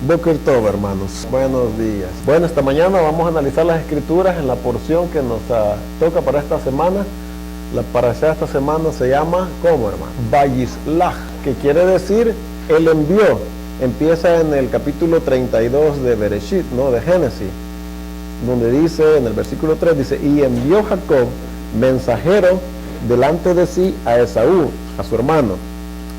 Boker Tov, hermanos, buenos días. Bueno, esta mañana vamos a analizar las escrituras en la porción que nos toca para esta semana. La parashá de esta semana se llama, ¿cómo, hermano? Vayislach, que quiere decir Él envió. Empieza en el capítulo 32 de Bereshit, ¿no? De Génesis, donde dice, en el versículo 3, dice, y envió Jacob mensajero delante de sí a Esaú, a su hermano,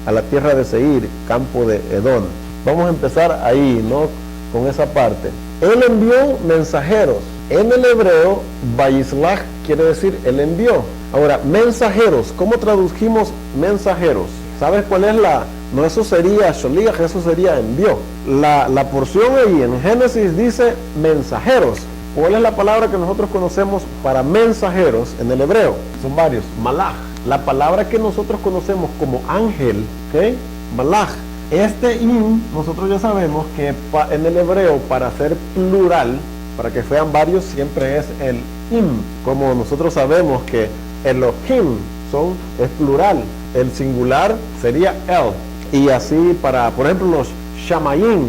a la tierra de Seir, campo de Edom. Vamos a empezar ahí, ¿no? Con esa parte. Él envió mensajeros. En el hebreo, Vayislach quiere decir Él envió. Ahora, mensajeros, ¿cómo tradujimos mensajeros? ¿Sabes cuál es la? No, eso sería Sholiach, eso sería envió. La porción ahí en Génesis dice mensajeros. ¿Cuál es la palabra que nosotros conocemos para mensajeros en el hebreo? Son varios. Malach. La palabra que nosotros conocemos como ángel, ¿ok? Malach. Nosotros ya sabemos que en el hebreo, para ser plural, para que sean varios, siempre es el im. Como nosotros sabemos que Elohim es plural, el singular sería el. Y así para, por ejemplo, los shamayim,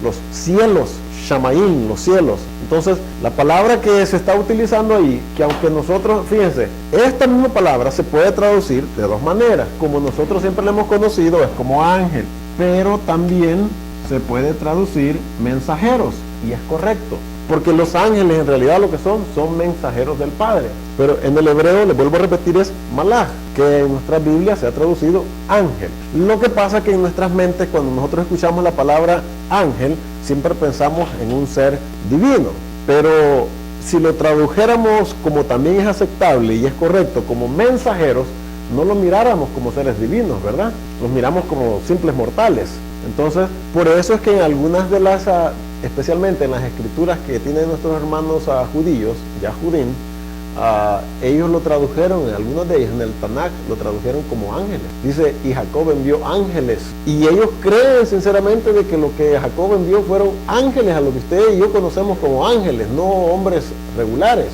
los cielos, shamayim, los cielos. Entonces, la palabra que se está utilizando ahí, que aunque nosotros, fíjense, esta misma palabra se puede traducir de dos maneras. Como nosotros siempre la hemos conocido, es como ángel. Pero también se puede traducir mensajeros, y es correcto, porque los ángeles en realidad lo que son mensajeros del Padre. Pero en el hebreo, les vuelvo a repetir, es malach, que en nuestra Biblia se ha traducido ángel. Lo que pasa es que en nuestras mentes, cuando nosotros escuchamos la palabra ángel, siempre pensamos en un ser divino. Pero si lo tradujéramos como también es aceptable y es correcto, como mensajeros, no lo miráramos como seres divinos, ¿verdad? Los miramos como simples mortales. Entonces, por eso es que en algunas de las, especialmente en las escrituras que tienen nuestros hermanos judíos, ya judín, ellos lo tradujeron, en algunos de ellos, en el Tanakh, lo tradujeron como ángeles. Dice, y Jacob envió ángeles. Y ellos creen sinceramente de que lo que Jacob envió fueron ángeles, a lo que usted y yo conocemos como ángeles, no hombres regulares.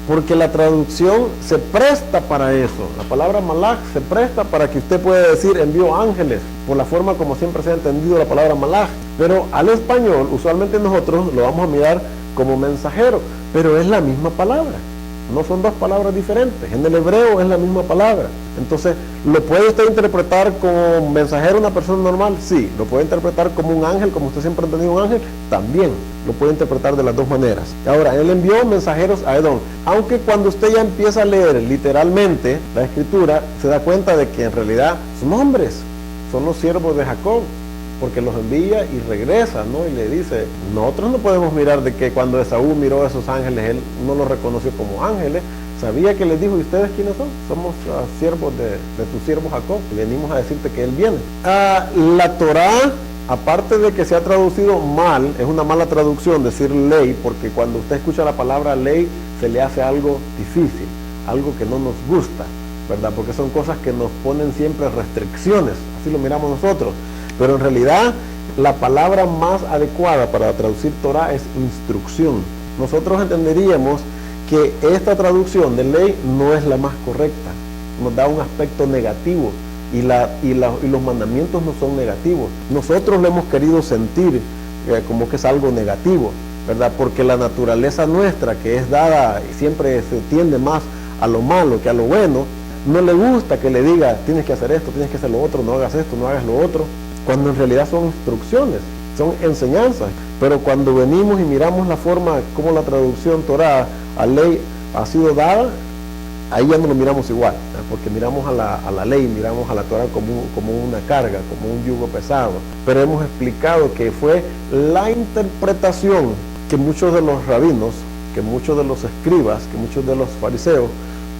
Porque la traducción se presta para eso. La palabra malach se presta para que usted pueda decir envió ángeles, por la forma como siempre se ha entendido la palabra malach. Pero al español, usualmente nosotros lo vamos a mirar como mensajero, pero es la misma palabra. No son dos palabras diferentes. En el hebreo es la misma palabra. Entonces, ¿lo puede usted interpretar como mensajero una persona normal? Sí. ¿Lo puede interpretar como un ángel, como usted siempre ha entendido un ángel? También lo puede interpretar de las dos maneras. Ahora, él envió mensajeros a Edom. Aunque cuando usted ya empieza a leer literalmente la escritura, se da cuenta de que en realidad son hombres, son los siervos de Jacob, porque los envía y regresa, ¿no? Y le dice, nosotros no podemos mirar de que cuando Esaú miró a esos ángeles, él no los reconoció como ángeles, sabía que les dijo, ¿y ustedes quiénes son? Somos siervos de tu siervo Jacob, y venimos a decirte que él viene. La Torá, aparte de que se ha traducido mal, es una mala traducción decir ley, porque cuando usted escucha la palabra ley, se le hace algo difícil, algo que no nos gusta, ¿verdad? Porque son cosas que nos ponen siempre restricciones, así lo miramos nosotros. Pero en realidad la palabra más adecuada para traducir Torah es instrucción. Nosotros entenderíamos que esta traducción de ley no es la más correcta. Nos da un aspecto negativo y los mandamientos no son negativos. Nosotros lo hemos querido sentir como que es algo negativo, ¿verdad? Porque la naturaleza nuestra, que es dada y siempre se tiende más a lo malo que a lo bueno, no le gusta que le diga tienes que hacer esto, tienes que hacer lo otro, no hagas esto, no hagas lo otro, cuando en realidad son instrucciones, son enseñanzas. Pero cuando venimos y miramos la forma como la traducción Torah a ley ha sido dada, ahí ya no lo miramos igual, ¿verdad? Porque miramos a la ley, miramos a la Torah como una carga, como un yugo pesado. Pero hemos explicado que fue la interpretación que muchos de los rabinos, que muchos de los escribas, que muchos de los fariseos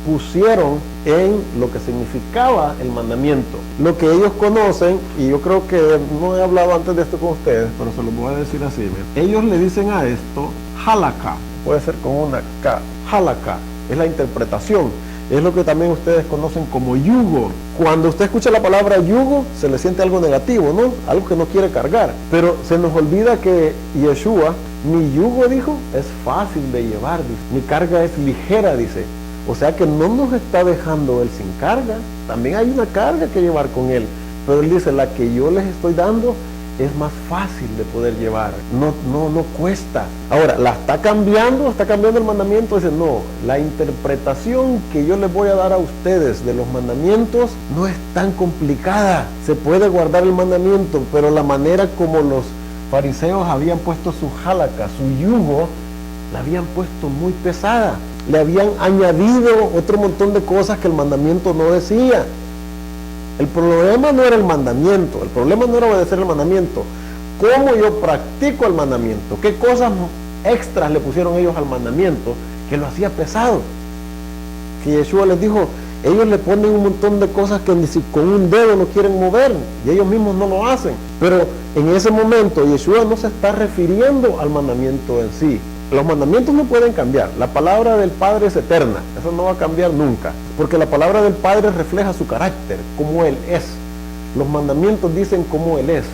pusieron en lo que significaba el mandamiento, lo que ellos conocen, y yo creo que no he hablado antes de esto con ustedes, pero se lo voy a decir así, ¿me? Ellos le dicen a esto halakha, puede ser con una K, halakha, es la interpretación, es lo que también ustedes conocen como yugo. Cuando usted escucha la palabra yugo, se le siente algo negativo, ¿no? Algo que no quiere cargar, pero se nos olvida que Yeshua, mi yugo, dijo, es fácil de llevar, dice. Mi carga es ligera, dice. O sea que no nos está dejando él sin carga, también hay una carga que llevar con él, pero él dice, la que yo les estoy dando es más fácil de poder llevar, no cuesta. Ahora, la está cambiando el mandamiento. Dice, no, la interpretación que yo les voy a dar a ustedes de los mandamientos no es tan complicada. Se puede guardar el mandamiento, pero la manera como los fariseos habían puesto su jálaca, su yugo, la habían puesto muy pesada. Le habían añadido otro montón de cosas que el mandamiento no decía. El problema no era el mandamiento, el problema no era obedecer el mandamiento. ¿Cómo yo practico el mandamiento? ¿Qué cosas extras le pusieron ellos al mandamiento que lo hacía pesado? Que Yeshua les dijo, ellos le ponen un montón de cosas que ni si con un dedo no quieren mover y ellos mismos no lo hacen. Pero en ese momento Yeshua no se está refiriendo al mandamiento en sí. Los mandamientos no pueden cambiar. La palabra del Padre es eterna. Eso no va a cambiar nunca. Porque la palabra del Padre refleja su carácter, cómo Él es. Los mandamientos dicen cómo Él es.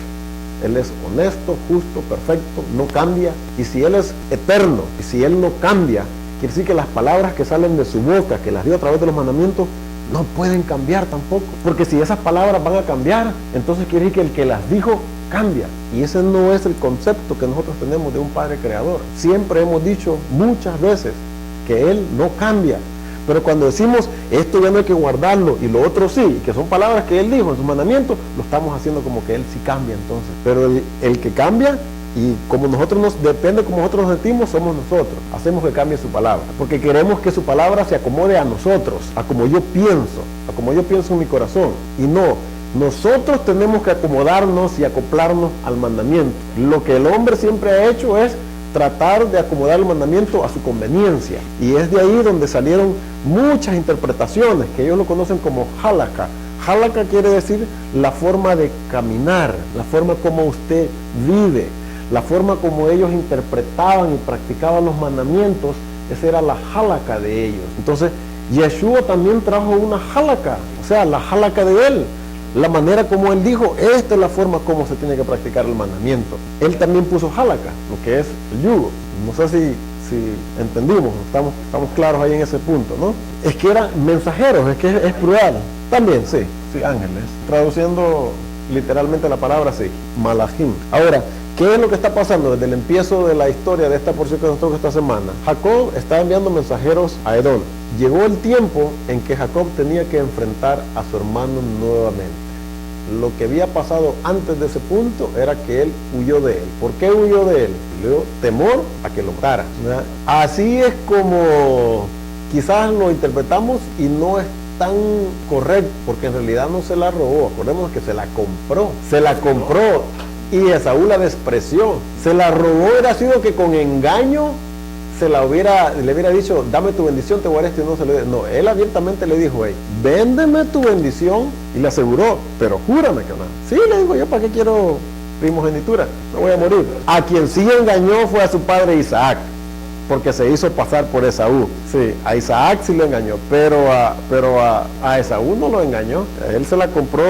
Él es honesto, justo, perfecto, no cambia. Y si Él es eterno, y si Él no cambia, quiere decir que las palabras que salen de su boca, que las dio a través de los mandamientos, no pueden cambiar tampoco. Porque si esas palabras van a cambiar, entonces quiere decir que el que las dijo cambia. Y ese no es el concepto que nosotros tenemos de un Padre creador. Siempre hemos dicho muchas veces que Él no cambia. Pero cuando decimos esto ya no hay que guardarlo y lo otro sí, que son palabras que Él dijo en sus mandamientos, lo estamos haciendo como que Él sí cambia entonces. Pero el que cambia, y como depende como nosotros nos sentimos, somos nosotros. Hacemos que cambie su palabra. Porque queremos que su palabra se acomode a nosotros, a como yo pienso en mi corazón. Y no, nosotros tenemos que acomodarnos y acoplarnos al mandamiento. Lo que el hombre siempre ha hecho es tratar de acomodar el mandamiento a su conveniencia. Y es de ahí donde salieron muchas interpretaciones, que ellos lo conocen como halakha. Halakha quiere decir la forma de caminar, la forma como usted vive, la forma como ellos interpretaban y practicaban los mandamientos. Esa era la halakha de ellos. Entonces, Yeshua también trajo una halakha, o sea, la halakha de Él. La manera como Él dijo, esta es la forma como se tiene que practicar el mandamiento. Él también puso halakha, lo que es el yugo. No sé si entendimos, estamos claros ahí en ese punto, ¿no? Es que eran mensajeros, es que es plural. También, sí, ángeles. Traduciendo literalmente la palabra, sí, malachim. Ahora, ¿qué es lo que está pasando desde el empiezo de la historia de esta porción que nos toca esta semana? Jacob está enviando mensajeros a Edom. Llegó el tiempo en que Jacob tenía que enfrentar a su hermano nuevamente. Lo que había pasado antes de ese punto era que él huyó de él. ¿Por qué huyó de él? Le dio temor a que lo matara, ¿verdad? Así es como quizás lo interpretamos y no es tan correcto, porque en realidad no se la robó. Acordémonos que se la compró y Esaú la despreció. Se la robó, hubiera sido que con engaño le hubiera dicho, dame tu bendición, te voy a dar esto, y no se lo dio. No, él abiertamente le dijo, hey, véndeme tu bendición, y le aseguró, pero júrame que no. Sí, le digo yo, ¿para qué quiero primogenitura? No voy a morir. A quien sí engañó fue a su padre Isaac, porque se hizo pasar por Esaú. Sí, a Isaac sí lo engañó, pero a Esaú no lo engañó. Él se la compró,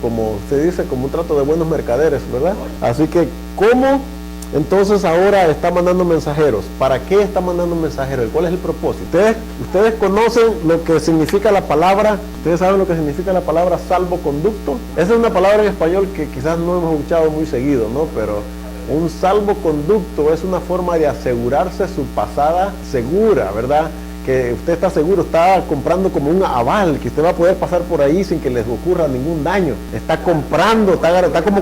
como se dice, como un trato de buenos mercaderes, ¿verdad? Así que, ¿cómo? Entonces ahora está mandando mensajeros. ¿Para qué está mandando mensajeros? ¿Cuál es el propósito? Ustedes conocen lo que significa la palabra, ustedes saben lo que significa la palabra salvoconducto. Esa es una palabra en español que quizás no hemos escuchado muy seguido, ¿no? Pero un salvoconducto es una forma de asegurarse su pasada segura, ¿verdad? Que usted está seguro, está comprando como un aval, que usted va a poder pasar por ahí sin que les ocurra ningún daño. Está como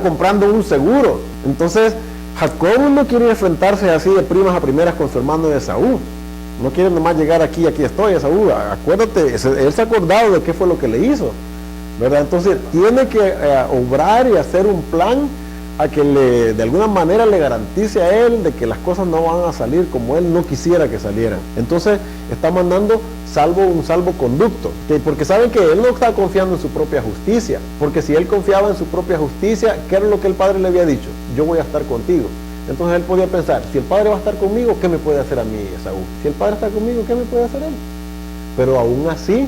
comprando un seguro. Entonces, Jacob no quiere enfrentarse así de primas a primeras con su hermano Esaú. No quiere nomás llegar aquí estoy, Esaú. Acuérdate, él se ha acordado de qué fue lo que le hizo, ¿verdad? Entonces tiene que obrar y hacer un plan a que de alguna manera le garantice a él de que las cosas no van a salir como él no quisiera que salieran. Entonces está mandando un salvoconducto, porque saben que él no está confiando en su propia justicia, porque si él confiaba en su propia justicia, ¿qué era lo que el padre le había dicho? Yo voy a estar contigo. Entonces él podía pensar, si el padre va a estar conmigo, ¿qué me puede hacer a mí Esaú? Si el padre está conmigo, ¿qué me puede hacer él? Pero aún así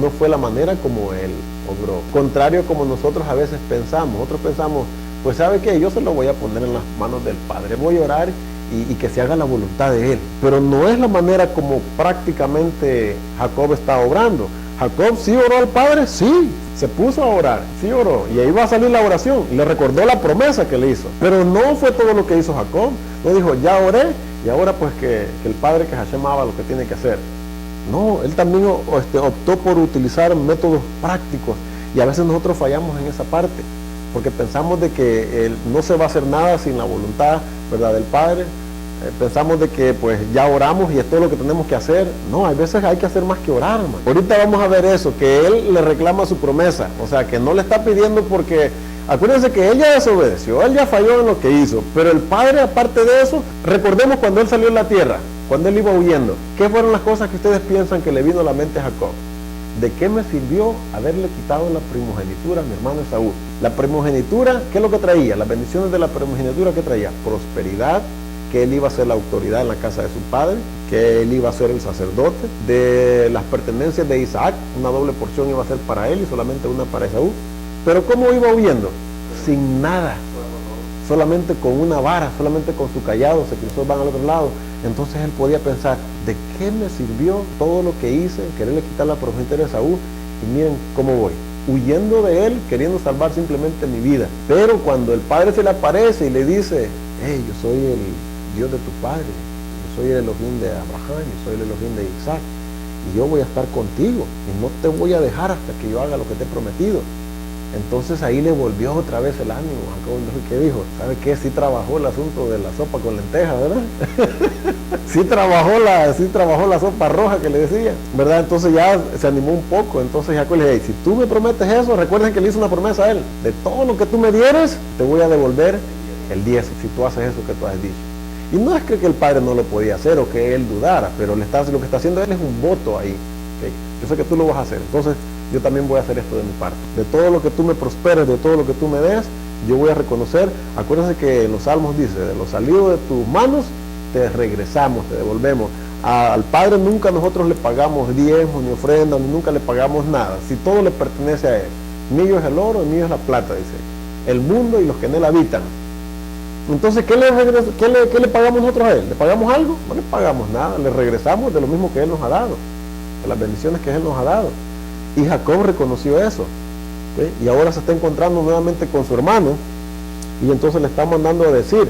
no fue la manera como él obró, contrario como nosotros a veces pensamos. Nosotros pensamos, pues ¿sabe qué? Yo se lo voy a poner en las manos del Padre, voy a orar y que se haga la voluntad de Él. Pero no es la manera como prácticamente Jacob está obrando. Jacob sí oró al Padre, sí, se puso a orar, sí oró, y ahí va a salir la oración, le recordó la promesa que le hizo, pero no fue todo lo que hizo Jacob, no dijo, ya oré, y ahora pues que el Padre, que Hashem haga lo que tiene que hacer. No, él también optó por utilizar métodos prácticos, y a veces nosotros fallamos en esa parte, porque pensamos de que no se va a hacer nada sin la voluntad, ¿verdad?, del Padre. Pensamos de que pues ya oramos y es todo lo que tenemos que hacer. No, hay veces hay que hacer más que orar, hermano. Ahorita vamos a ver eso, que él le reclama su promesa, o sea, que no le está pidiendo porque, acuérdense que él ya desobedeció, él ya falló en lo que hizo, pero el Padre, aparte de eso, recordemos cuando él salió en la tierra, cuando él iba huyendo, ¿qué fueron las cosas que ustedes piensan que le vino a la mente a Jacob? ¿De qué me sirvió haberle quitado la primogenitura a mi hermano Esaú? La primogenitura, ¿qué es lo que traía? Las bendiciones de la primogenitura, ¿qué traía? Prosperidad, que él iba a ser la autoridad en la casa de su padre, que él iba a ser el sacerdote, de las pertenencias de Isaac, una doble porción iba a ser para él y solamente una para Esaú. Pero ¿cómo iba huyendo? Sin nada, solamente con una vara, solamente con su callado, se cruzó, van al otro lado. Entonces él podía pensar, ¿de qué me sirvió todo lo que hice, quererle quitar la primogenitura de Esaú? Y miren cómo voy, huyendo de él, queriendo salvar simplemente mi vida. Pero cuando el Padre se le aparece y le dice, hey, yo soy el Dios de tu padre, yo soy el Elohim de Abraham, yo soy el Elohim de Isaac, y yo voy a estar contigo, y no te voy a dejar hasta que yo haga lo que te he prometido. Entonces ahí le volvió otra vez el ánimo. Jacob, ¿qué dijo? ¿Sabe qué? Sí trabajó el asunto de la sopa con lentejas, ¿verdad? sí trabajó la sopa roja que le decía, ¿verdad? Entonces ya se animó un poco. Entonces Jacob le dice, si tú me prometes eso, recuerden que le hizo una promesa a él, de todo lo que tú me dieres, te voy a devolver el 10, si tú haces eso que tú has dicho. Y no es que el Padre no lo podía hacer o que él dudara, pero lo que está haciendo él es un voto ahí. ¿Okay? Yo sé que tú lo vas a hacer, entonces yo también voy a hacer esto de mi parte. De todo lo que tú me prosperes, de todo lo que tú me des, yo voy a reconocer. Acuérdense que en los Salmos dice, de lo salido de tus manos, te regresamos, te devolvemos. Al Padre nunca nosotros le pagamos diezmo, ni ofrenda, ni nunca le pagamos nada. Si todo le pertenece a Él. Mío es el oro, mío es la plata, dice. El mundo y los que en Él habitan. Entonces, ¿qué le pagamos nosotros a Él? ¿Le pagamos algo? No le pagamos nada, le regresamos de lo mismo que Él nos ha dado, de las bendiciones que Él nos ha dado. Y Jacob reconoció eso, ¿sí? Y ahora se está encontrando nuevamente con su hermano, y entonces le está mandando a decir,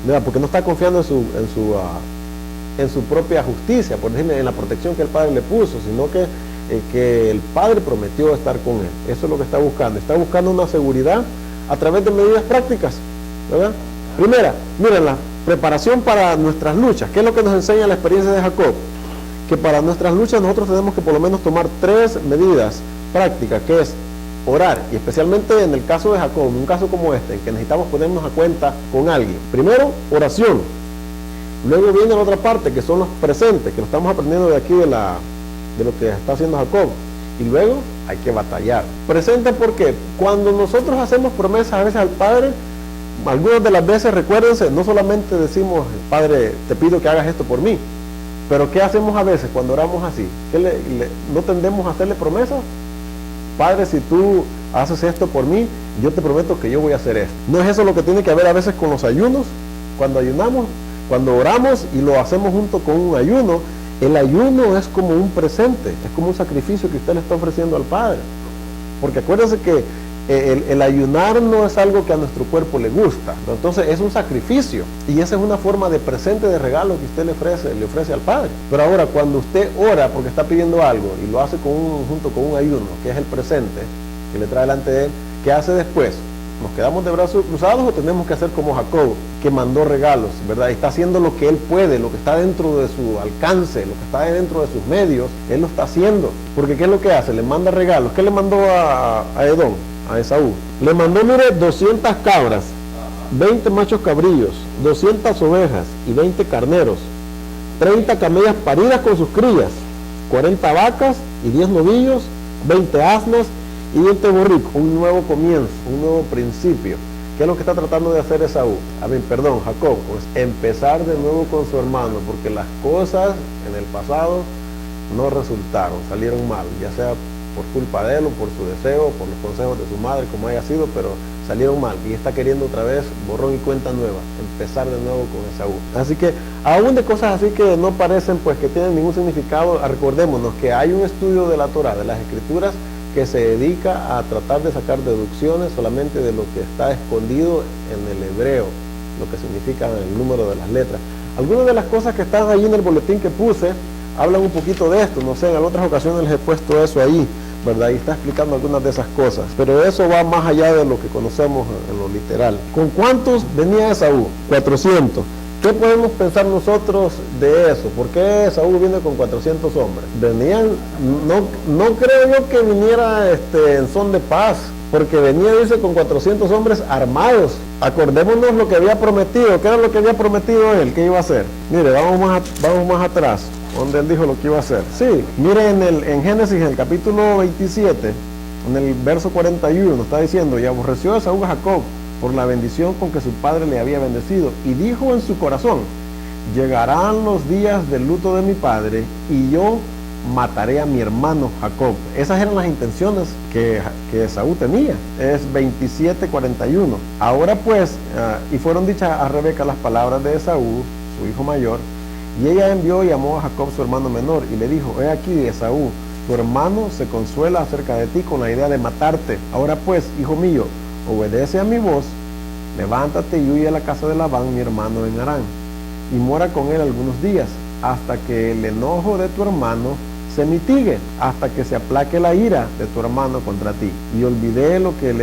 mira, porque no está confiando en su propia justicia, por decirle, en la protección que el Padre le puso, sino que el Padre prometió estar con él. Eso es lo que está buscando una seguridad a través de medidas prácticas, ¿verdad? Primera, miren, la preparación para nuestras luchas. ¿Qué es lo que nos enseña la experiencia de Jacob? Que para nuestras luchas nosotros tenemos que por lo menos tomar 3 medidas prácticas, que es orar, y especialmente en el caso de Jacob, en un caso como este, en que necesitamos ponernos a cuenta con alguien. Primero, oración. Luego viene la otra parte, que son los presentes, que lo estamos aprendiendo de aquí de lo que está haciendo Jacob. Y luego hay que batallar. Presente porque cuando nosotros hacemos promesas a veces al Padre, algunas de las veces, recuérdense, no solamente decimos, Padre, te pido que hagas esto por mí, pero ¿qué hacemos a veces cuando oramos así? ¿No tendemos a hacerle promesas? Padre, si tú haces esto por mí, yo te prometo que yo voy a hacer esto. ¿No es eso lo que tiene que haber a veces con los ayunos? Cuando ayunamos, cuando oramos y lo hacemos junto con un ayuno, el ayuno es como un presente, es como un sacrificio que usted le está ofreciendo al Padre. Porque acuérdense que el ayunar no es algo que a nuestro cuerpo le gusta, ¿no? Entonces es un sacrificio, y esa es una forma de presente, de regalo que usted le ofrece al Padre. Pero ahora, cuando usted ora porque está pidiendo algo y lo hace junto con un ayuno, que es el presente que le trae delante de él, ¿qué hace después? ¿Nos quedamos de brazos cruzados o tenemos que hacer como Jacob, que mandó regalos, ¿verdad? Y está haciendo lo que él puede, lo que está dentro de su alcance, lo que está dentro de sus medios, él lo está haciendo. Porque ¿qué es lo que hace? Le manda regalos. ¿Qué le mandó a Edom? A Esaú. Le mandó, mire, 200 cabras, 20 machos cabrillos, 200 ovejas y 20 carneros, 30 camellas paridas con sus crías, 40 vacas y 10 novillos, 20 asnas y 20 borricos. Un nuevo comienzo, un nuevo principio. ¿Qué es lo que está tratando de hacer Jacob? Pues empezar de nuevo con su hermano, porque las cosas en el pasado no resultaron, salieron mal, ya sea por culpa de él o por su deseo, por los consejos de su madre, como haya sido, pero salieron mal y está queriendo otra vez borrón y cuenta nueva, empezar de nuevo con Esaú. Así que aún de cosas así que no parecen pues que tienen ningún significado, recordémonos que hay un estudio de la Torá, de las Escrituras, que se dedica a tratar de sacar deducciones solamente de lo que está escondido en el hebreo, lo que significa el número de las letras. Algunas de las cosas que están ahí en el boletín que puse hablan un poquito de esto, no sé, en otras ocasiones les he puesto eso ahí, ¿verdad? Y está explicando algunas de esas cosas, pero eso va más allá de lo que conocemos en lo literal. ¿Con cuántos venía Esaú? 400. ¿Qué podemos pensar nosotros de eso? ¿Por qué Esaú viene con 400 hombres? Venían, no creo yo que viniera en son de paz, porque venía, dice, con 400 hombres armados. Acordémonos lo que había prometido. ¿Qué era lo que había prometido él? ¿Qué iba a hacer? Mire, vamos más atrás, donde él dijo lo que iba a hacer. Sí, mire en Génesis, en el capítulo 27, en el verso 41, está diciendo: y aborreció a Esaú a Jacob por la bendición con que su padre le había bendecido, y dijo en su corazón: llegarán los días del luto de mi padre, y yo mataré a mi hermano Jacob. Esas eran las intenciones que Esaú tenía. Es 27:41. Ahora pues, y fueron dichas a Rebeca las palabras de Esaú, su hijo mayor, y ella envió y llamó a Jacob su hermano menor, y le dijo: he aquí, Esaú, tu hermano, se consuela acerca de ti con la idea de matarte. Ahora pues, hijo mío, obedece a mi voz, levántate y huye a la casa de Labán, mi hermano en Harán, y mora con él algunos días, hasta que el enojo de tu hermano se mitigue, hasta que se aplaque la ira de tu hermano contra ti, y olvide lo que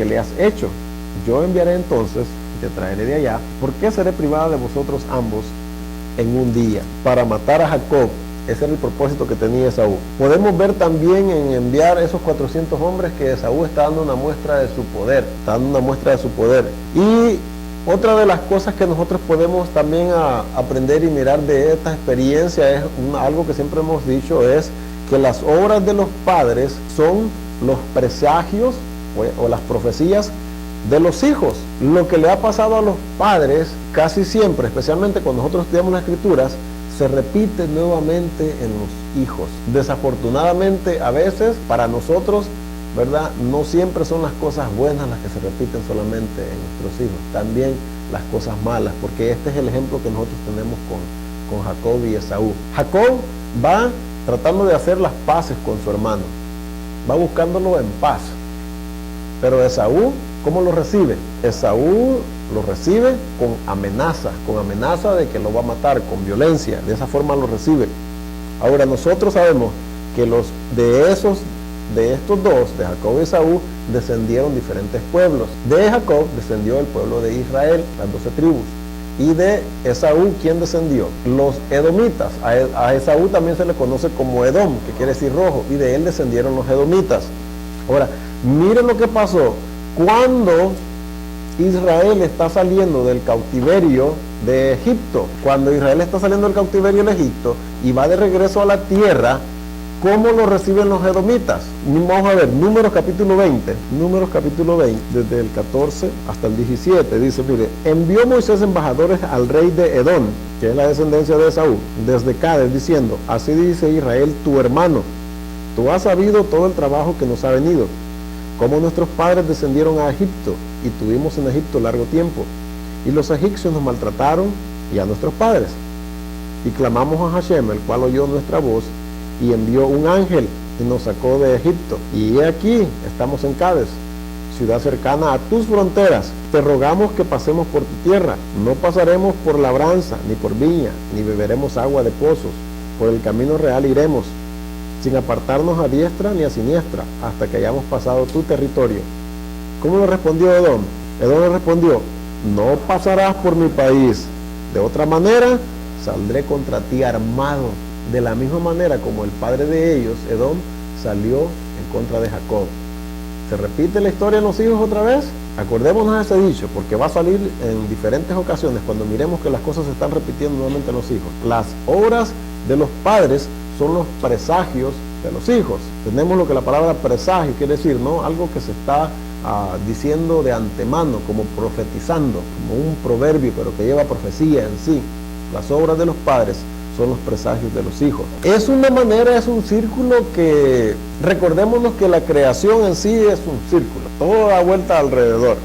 le has hecho. Yo enviaré entonces y te traeré de allá, porque seré privada de vosotros ambos en un día, para matar a Jacob. Ese era el propósito que tenía Esaú. Podemos ver también en enviar esos 400 hombres que Esaú está dando una muestra de su poder, Y otra de las cosas que nosotros podemos también aprender y mirar de esta experiencia es algo que siempre hemos dicho, es que las obras de los padres son los presagios o las profecías de los hijos. Lo que le ha pasado a los padres casi siempre, especialmente cuando nosotros estudiamos las Escrituras, se repite nuevamente en los hijos. Desafortunadamente, a veces para nosotros, ¿verdad?, no siempre son las cosas buenas las que se repiten solamente en nuestros hijos, también las cosas malas, porque este es el ejemplo que nosotros tenemos con Jacob y Esaú. Jacob va tratando de hacer las paces con su hermano, va buscándolo en paz, pero Esaú, ¿cómo lo recibe? Esaú lo recibe con amenaza de que lo va a matar, con violencia. De esa forma lo recibe. Ahora nosotros sabemos que de estos dos, de Jacob y Esaú, descendieron diferentes pueblos. De Jacob descendió el pueblo de Israel, las 12 tribus. Y de Esaú, ¿quién descendió? Los edomitas. A Esaú también se le conoce como Edom, que quiere decir rojo, y de él descendieron los edomitas. Ahora, miren lo que pasó. Cuando Israel está saliendo del cautiverio de Egipto, y va de regreso a la tierra, ¿cómo lo reciben los edomitas? Vamos a ver, Números capítulo 20, desde el 14 hasta el 17, dice, mire, envió Moisés embajadores al rey de Edom, que es la descendencia de Esaú, desde Cádiz, diciendo: así dice Israel, tu hermano, tú has sabido todo el trabajo que nos ha venido, como nuestros padres descendieron a Egipto, y tuvimos en Egipto largo tiempo, y los egipcios nos maltrataron, y a nuestros padres. Y clamamos a Hashem, el cual oyó nuestra voz, y envió un ángel, y nos sacó de Egipto. Y he aquí, estamos en Cádiz, ciudad cercana a tus fronteras. Te rogamos que pasemos por tu tierra. No pasaremos por labranza, ni por viña, ni beberemos agua de pozos. Por el camino real iremos, sin apartarnos a diestra ni a siniestra, hasta que hayamos pasado tu territorio. ¿Cómo le respondió Edom? Edom le respondió: no pasarás por mi país. De otra manera, saldré contra ti armado. De la misma manera como el padre de ellos, Edom, salió en contra de Jacob. ¿Se repite la historia en los hijos otra vez? Acordémonos de ese dicho, porque va a salir en diferentes ocasiones cuando miremos que las cosas se están repitiendo nuevamente en los hijos. Las obras de los padres son los presagios de los hijos. Tenemos lo que la palabra presagio quiere decir, ¿no? Algo que se está diciendo de antemano, como profetizando, como un proverbio, pero que lleva profecía en sí. Las obras de los padres son los presagios de los hijos. Es una manera, es un círculo que, recordémonos que la creación en sí es un círculo, todo da vuelta alrededor.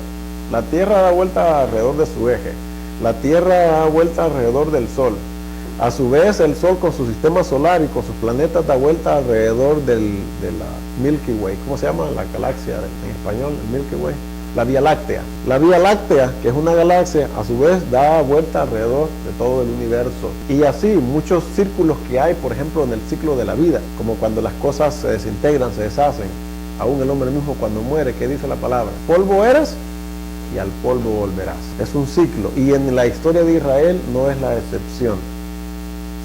La tierra da vuelta alrededor de su eje, la tierra da vuelta alrededor del sol. A su vez, el sol con su sistema solar y con sus planetas da vuelta alrededor de la Milky Way. ¿Cómo se llama? La galaxia en español, el Milky Way. La Vía Láctea. La Vía Láctea, que es una galaxia, a su vez da vuelta alrededor de todo el universo. Y así, muchos círculos que hay, por ejemplo, en el ciclo de la vida, como cuando las cosas se desintegran, se deshacen. Aún el hombre mismo cuando muere, ¿qué dice la palabra? Polvo eres y al polvo volverás. Es un ciclo. Y en la historia de Israel no es la excepción.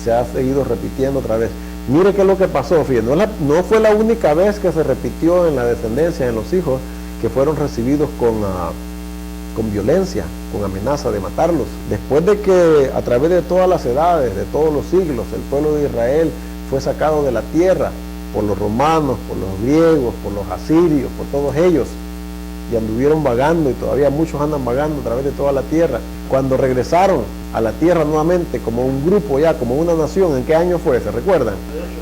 Se ha seguido repitiendo otra vez. Mire qué es lo que pasó, fíjense, no fue la única vez que se repitió en la descendencia, en los hijos, que fueron recibidos con violencia, con amenaza de matarlos. Después de que a través de todas las edades, de todos los siglos, el pueblo de Israel fue sacado de la tierra por los romanos, por los griegos, por los asirios, por todos ellos, y anduvieron vagando, y todavía muchos andan vagando a través de toda la tierra. Cuando regresaron a la tierra nuevamente como un grupo ya, como una nación, ¿en qué año fue? ¿Se recuerdan?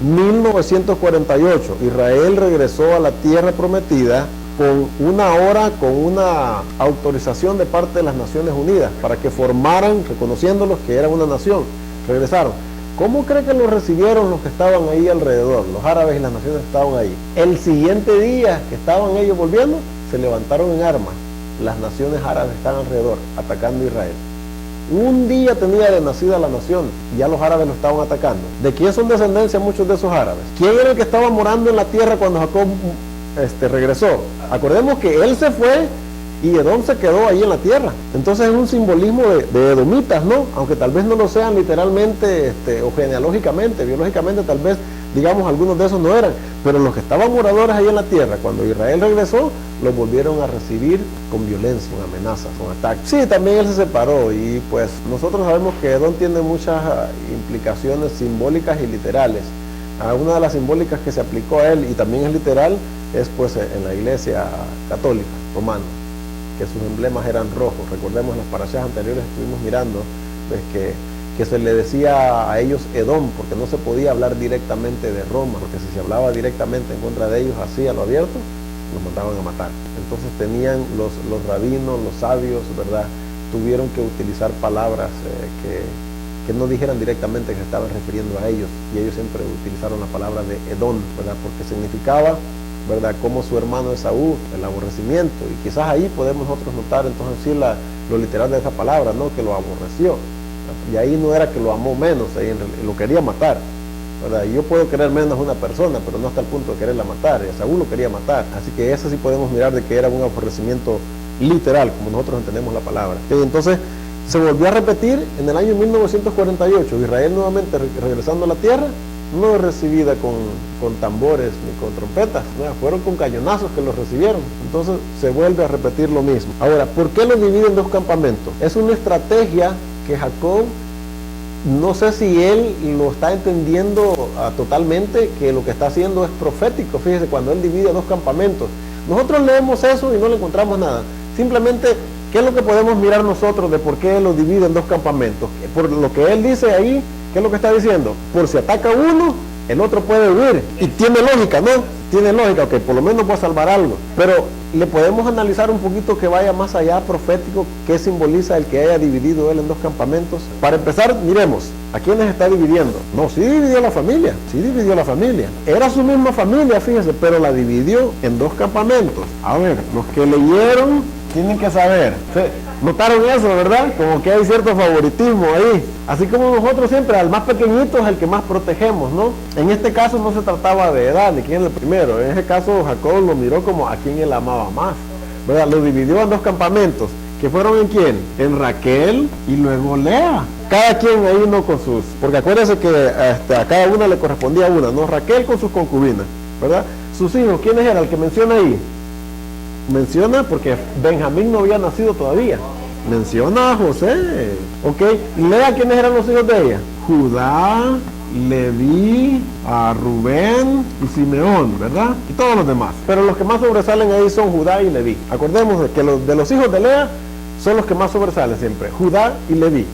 1948, Israel regresó a la tierra prometida con una autorización de parte de las Naciones Unidas para que formaran, reconociéndolos que eran una nación. Regresaron. ¿Cómo cree que lo recibieron los que estaban ahí alrededor? Los árabes y las naciones que estaban ahí. El siguiente día que estaban ellos volviendo, se levantaron en armas. Las naciones árabes están alrededor, atacando a Israel. Un día tenía de nacida la nación, y ya los árabes lo estaban atacando. ¿De quién son descendencia muchos de esos árabes? ¿Quién era el que estaba morando en la tierra cuando Jacob regresó? Acordemos que él se fue y Edom se quedó ahí en la tierra. Entonces es un simbolismo de edomitas, ¿no? Aunque tal vez no lo sean literalmente o genealógicamente, biológicamente tal vez, digamos, algunos de esos no eran, pero los que estaban moradores ahí en la tierra, cuando Israel regresó, los volvieron a recibir con violencia, con amenazas, con ataques. Sí, también él se separó, y pues nosotros sabemos que Edom tiene muchas implicaciones simbólicas y literales. Una de las simbólicas que se aplicó a él, y también es literal, es pues en la iglesia católica romana, que sus emblemas eran rojos. Recordemos las parashas anteriores, estuvimos mirando pues que se le decía a ellos Edom, porque no se podía hablar directamente de Roma, porque si se hablaba directamente en contra de ellos así a lo abierto, los mandaban a matar. Entonces tenían los rabinos, los sabios, ¿verdad? Tuvieron que utilizar palabras que no dijeran directamente que se estaban refiriendo a ellos, y ellos siempre utilizaron la palabra de Edom, ¿verdad? Porque significaba, ¿verdad?, como su hermano Esaú, el aborrecimiento. Y quizás ahí podemos nosotros notar entonces sí lo literal de esa palabra, ¿no? Que lo aborreció. Y ahí no era que lo amó menos, ahí lo quería matar, ¿verdad? Y yo puedo querer menos a una persona, pero no hasta el punto de quererla matar. Esaú lo quería matar. Así que eso sí podemos mirar de que era un aborrecimiento literal, como nosotros entendemos la palabra. Y entonces se volvió a repetir en el año 1948, Israel nuevamente regresando a la tierra, no es recibida con tambores ni con trompetas, ¿no? Fueron con cañonazos que los recibieron. Entonces se vuelve a repetir lo mismo. Ahora, ¿por qué los divide en dos campamentos? Es una estrategia que Jacob, no sé si él lo está entendiendo totalmente, que lo que está haciendo es profético. Fíjese, cuando él divide dos campamentos, nosotros leemos eso y no le encontramos nada. Simplemente, ¿qué es lo que podemos mirar nosotros de por qué él lo divide en dos campamentos? Por lo que él dice ahí, ¿qué es lo que está diciendo? Por si ataca uno, el otro puede huir. Y tiene lógica, ¿no? Tiene lógica, que por lo menos va a salvar algo. Pero le podemos analizar un poquito que vaya más allá profético, qué simboliza el que haya dividido él en dos campamentos. Para empezar, miremos, ¿a quiénes está dividiendo? No, sí dividió la familia, sí dividió la familia. Era su misma familia, fíjese, pero la dividió en dos campamentos. A ver, los que leyeron tienen que saber. Notaron eso, ¿verdad? Como que hay cierto favoritismo ahí. Así como nosotros siempre, al más pequeñito es el que más protegemos, ¿no? En este caso no se trataba de edad, ni quién es el primero. En ese caso Jacob lo miró como a quien él amaba más, ¿verdad? Lo dividió en dos campamentos, que fueron ¿en quién? En Raquel y luego Lea. Cada quien ahí uno con sus... Porque acuérdense que a cada una le correspondía una, ¿no? Raquel con sus concubinas, ¿verdad? Sus hijos, ¿quiénes eran? El que menciona ahí. Menciona porque Benjamín no había nacido todavía. Menciona a José. ¿Ok? Lea quiénes eran los hijos de ella. Judá, Leví, a Rubén y Simeón, ¿verdad? Y todos los demás. Pero los que más sobresalen ahí son Judá y Leví. Acordemos de que de los hijos de Lea son los que más sobresalen siempre. Judá y Leví.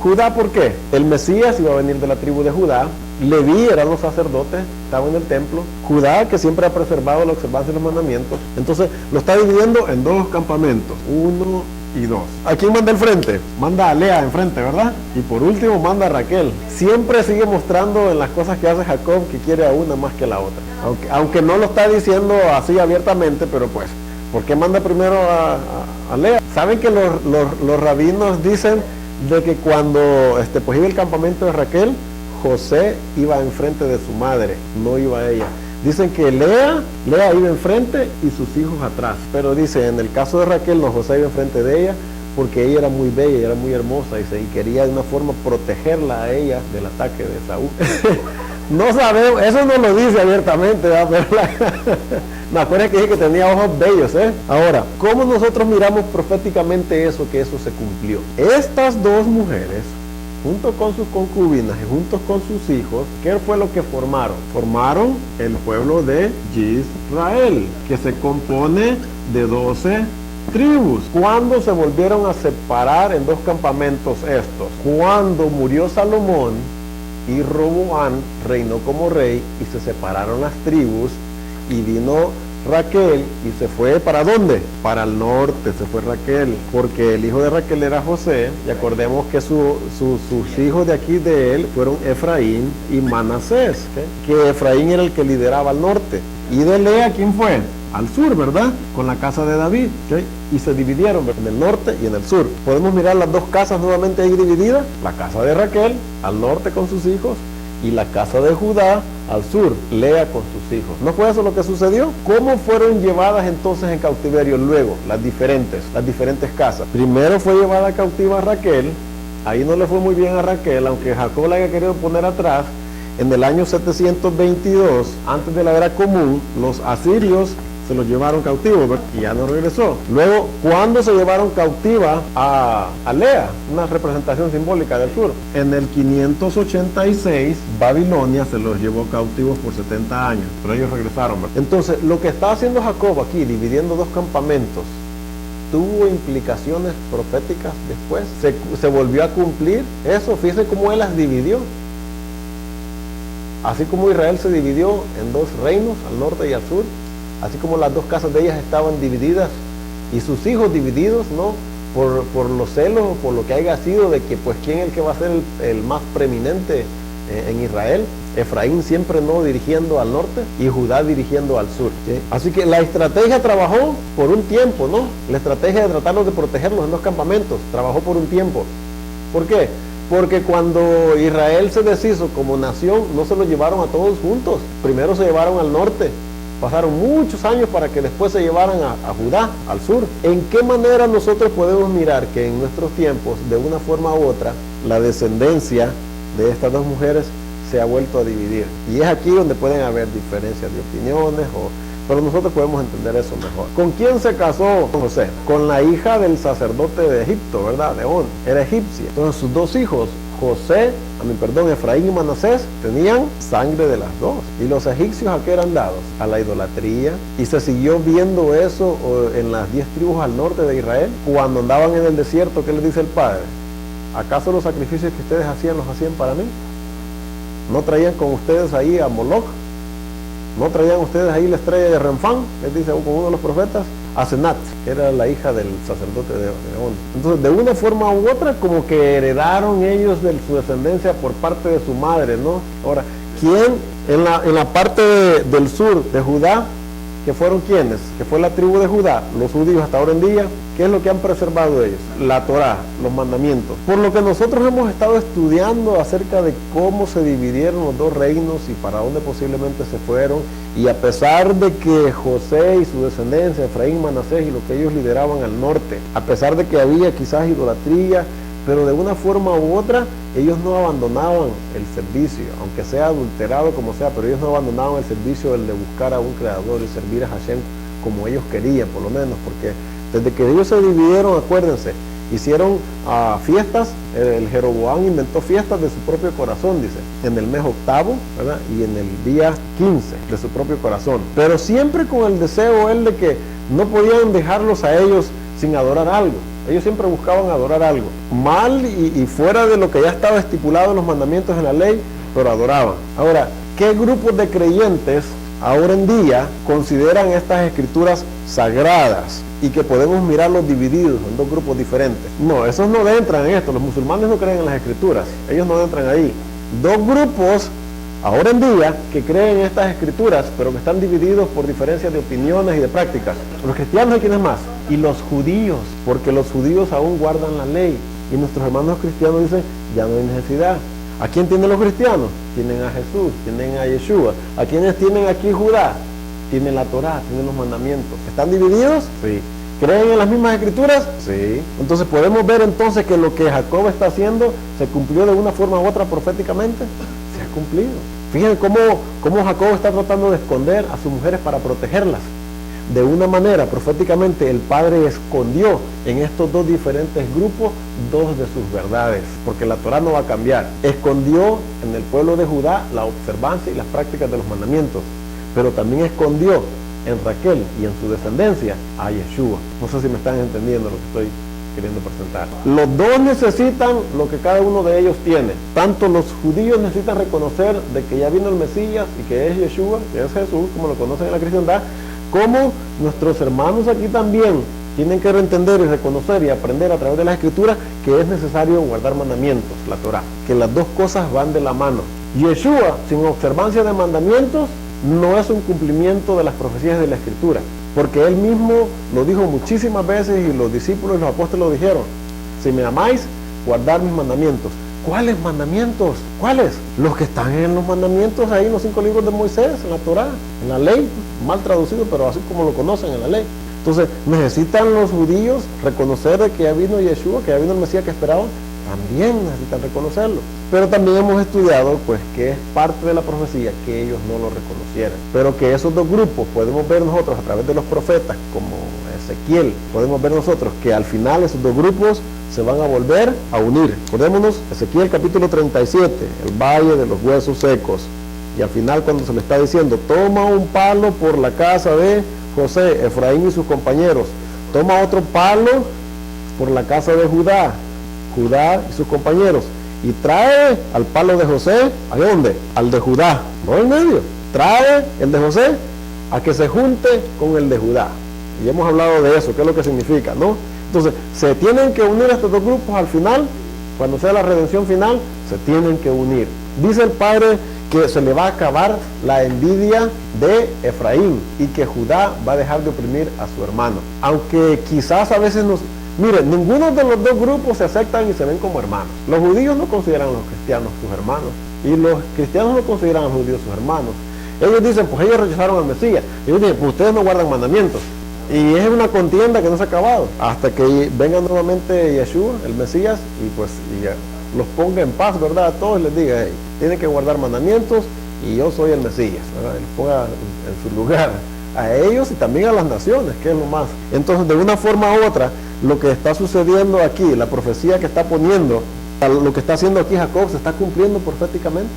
Judá, ¿por qué? El Mesías iba a venir de la tribu de Judá. Leví eran los sacerdotes, estaban en el templo. Judá, que siempre ha preservado la observancia de los mandamientos. Entonces lo está dividiendo en dos campamentos, 1 y 2. ¿A quién manda el frente? Manda a Lea enfrente, ¿verdad? Y por último manda a Raquel. Siempre sigue mostrando en las cosas que hace Jacob que quiere a una más que a la otra. Aunque no lo está diciendo así abiertamente, pero pues, ¿por qué manda primero a Lea? ¿Saben que los rabinos dicen de que cuando pues iba el campamento de Raquel, José iba enfrente de su madre, no iba ella? Dicen que Lea iba enfrente y sus hijos atrás, pero dice, en el caso de Raquel, no, José iba enfrente de ella porque ella era muy bella, era muy hermosa, y quería de una forma protegerla a ella del ataque de Saúl. No sabemos, eso no lo dice abiertamente, ¿verdad? Pero me acuerdo que dije que tenía ojos bellos, ¿eh? Ahora, ¿cómo nosotros miramos proféticamente eso, que eso se cumplió? Estas dos mujeres, junto con sus concubinas y juntos con sus hijos, ¿qué fue lo que formaron? Formaron el pueblo de Israel, que se compone de 12 tribus. ¿Cuándo se volvieron a separar en dos campamentos estos? Cuando murió Salomón y Roboam reinó como rey y se separaron las tribus, y vino Raquel y se fue, ¿para dónde? Para el norte se fue Raquel, porque el hijo de Raquel era José, y acordemos que sus hijos de aquí de él fueron Efraín y Manasés, ¿okay? Que Efraín era el que lideraba al norte, y de Lea, ¿quién fue? Al sur, ¿verdad? Con la casa de David, ¿okay? Y se dividieron en el norte y en el sur. Podemos mirar las dos casas nuevamente ahí divididas, la casa de Raquel al norte con sus hijos, y la casa de Judá al sur, Lea con sus hijos. ¿No fue eso lo que sucedió? ¿Cómo fueron llevadas entonces en cautiverio luego las diferentes casas? Primero fue llevada cautiva Raquel. Ahí no le fue muy bien a Raquel, aunque Jacob la haya querido poner atrás. En el año 722, antes de la era común, los asirios se los llevaron cautivos, ¿verdad? Y ya no regresó. Luego, ¿cuándo se llevaron cautiva a Lea? Una representación simbólica del sur. En el 586, Babilonia se los llevó cautivos por 70 años, pero ellos regresaron, ¿verdad? Entonces, lo que está haciendo Jacob aquí, dividiendo dos campamentos, tuvo implicaciones proféticas después. Se volvió a cumplir eso. Fíjense cómo él las dividió. Así como Israel se dividió en dos reinos, al norte y al sur, así como las dos casas de ellas estaban divididas y sus hijos divididos, ¿no? Por los celos o por lo que haya sido de que pues quién es el que va a ser el más preeminente en Israel. Efraín siempre no dirigiendo al norte y Judá dirigiendo al sur, ¿sí? Así que la estrategia trabajó por un tiempo, ¿no? La estrategia de tratarlos de protegerlos en dos campamentos trabajó por un tiempo. ¿Por qué? Porque cuando Israel se deshizo como nación, no se los llevaron a todos juntos. Primero se llevaron al norte. Pasaron muchos años para que después se llevaran a Judá, al sur. ¿En qué manera nosotros podemos mirar que en nuestros tiempos, de una forma u otra, la descendencia de estas dos mujeres se ha vuelto a dividir? Y es aquí donde pueden haber diferencias de opiniones, pero nosotros podemos entender eso mejor. ¿Con quién se casó José? Con la hija del sacerdote de Egipto, ¿verdad? De On. Era egipcia. Entonces sus dos hijos, Efraín y Manasés, tenían sangre de las dos. Y los egipcios, ¿a qué eran dados? A la idolatría. Y se siguió viendo eso en las 10 tribus al norte de Israel. Cuando andaban en el desierto, ¿qué les dice el Padre? ¿Acaso los sacrificios que ustedes hacían los hacían para mí? ¿No traían con ustedes ahí a Moloch? ¿No traían ustedes ahí la estrella de Renfán? Les dice con uno de los profetas. A Senat, que era la hija del sacerdote de On. Entonces, de una forma u otra, como que heredaron ellos de su descendencia por parte de su madre, ¿no? Ahora, ¿quién en la parte del sur de Judá, que fueron quienes? Que fue la tribu de Judá, los judíos hasta ahora en día. ¿Qué es lo que han preservado ellos? La Torá, los mandamientos. Por lo que nosotros hemos estado estudiando acerca de cómo se dividieron los dos reinos y para dónde posiblemente se fueron, y a pesar de que José y su descendencia, Efraín, Manasés y lo que ellos lideraban al norte, a pesar de que había quizás idolatría, pero de una forma u otra, ellos no abandonaban el servicio, aunque sea adulterado como sea, pero ellos no abandonaban el servicio, el de buscar a un creador y servir a Hashem como ellos querían, por lo menos, porque desde que ellos se dividieron, acuérdense, hicieron fiestas. El Jeroboam inventó fiestas de su propio corazón, dice, en el mes octavo, ¿verdad? Y en el día 15 de su propio corazón, pero siempre con el deseo él de que no podían dejarlos a ellos sin adorar algo. Ellos siempre buscaban adorar algo, mal y fuera de lo que ya estaba estipulado en los mandamientos en la ley, pero adoraban. Ahora, ¿qué grupos de creyentes ahora en día consideran estas escrituras sagradas y que podemos mirarlos divididos en dos grupos diferentes? No, esos no entran en esto. Los musulmanes no creen en las escrituras, ellos no entran ahí. Dos grupos ahora en día que creen en estas escrituras, pero que están divididos por diferencias de opiniones y de prácticas. Los cristianos, ¿y quiénes más? Y los judíos, porque los judíos aún guardan la ley y nuestros hermanos cristianos dicen, ya no hay necesidad. ¿A quién tienen los cristianos? Tienen a Jesús, tienen a Yeshua. ¿A quiénes tienen aquí Judá? Tienen la Torá, tienen los mandamientos. ¿Están divididos? Sí. ¿Creen en las mismas escrituras? Sí. Entonces podemos ver entonces que lo que Jacob está haciendo se cumplió de una forma u otra proféticamente. Se ha cumplido. Fíjense cómo Jacob está tratando de esconder a sus mujeres para protegerlas. De una manera, proféticamente, el Padre escondió en estos dos diferentes grupos dos de sus verdades, porque la Torá no va a cambiar. Escondió en el pueblo de Judá la observancia y las prácticas de los mandamientos, pero también escondió en Raquel y en su descendencia a Yeshua. No sé si me están entendiendo lo que estoy queriendo presentar. Los dos necesitan lo que cada uno de ellos tiene. Tanto los judíos necesitan reconocer de que ya vino el Mesías y que es Yeshua, que es Jesús, como lo conocen en la cristiandad, como nuestros hermanos aquí también tienen que entender y reconocer y aprender a través de las escrituras que es necesario guardar mandamientos, la Torá, que las dos cosas van de la mano. Yeshua, sin observancia de mandamientos, no es un cumplimiento de las profecías de la escritura, porque él mismo lo dijo muchísimas veces y los discípulos y los apóstoles lo dijeron: si me amáis, guardad mis mandamientos. ¿Cuáles mandamientos? ¿Cuáles? Los que están en los mandamientos ahí en los 5 libros de Moisés, en la Torá, en la ley, mal traducido, pero así como lo conocen en la ley. Entonces, necesitan los judíos reconocer de que ya vino Yeshua, que ya vino el Mesías que esperaban. También necesitan reconocerlo. Pero también hemos estudiado, pues, que es parte de la profecía que ellos no lo reconocieran. Pero que esos dos grupos podemos ver nosotros a través de los profetas, como Ezequiel, podemos ver nosotros que al final esos dos grupos se van a volver a unir. Acordémonos, Ezequiel capítulo 37, el valle de los huesos secos. Y al final cuando se le está diciendo, toma un palo por la casa de José, Efraín y sus compañeros. Toma otro palo por la casa de Judá, Judá y sus compañeros. Y trae al palo de José, ¿a dónde? Al de Judá, no en medio. Trae el de José a que se junte con el de Judá. Y hemos hablado de eso, qué es lo que significa, ¿no? Entonces, se tienen que unir estos dos grupos al final, cuando sea la redención final, se tienen que unir. Dice el Padre que se le va a acabar la envidia de Efraín y que Judá va a dejar de oprimir a su hermano. Aunque quizás a veces nos... Miren, ninguno de los dos grupos se aceptan y se ven como hermanos. Los judíos no consideran a los cristianos sus hermanos y los cristianos no consideran a los judíos sus hermanos. Ellos dicen, pues ellos rechazaron al Mesías. Ellos dicen, pues ustedes no guardan mandamientos. Y es una contienda que no se ha acabado hasta que venga nuevamente Yeshua, el Mesías, y pues los ponga en paz, ¿verdad? A todos les diga, hey, tienen que guardar mandamientos y yo soy el Mesías, ¿verdad? Y los ponga en su lugar a ellos y también a las naciones, que es lo más. Entonces, de una forma u otra, lo que está sucediendo aquí, la profecía que está poniendo, lo que está haciendo aquí Jacob, se está cumpliendo proféticamente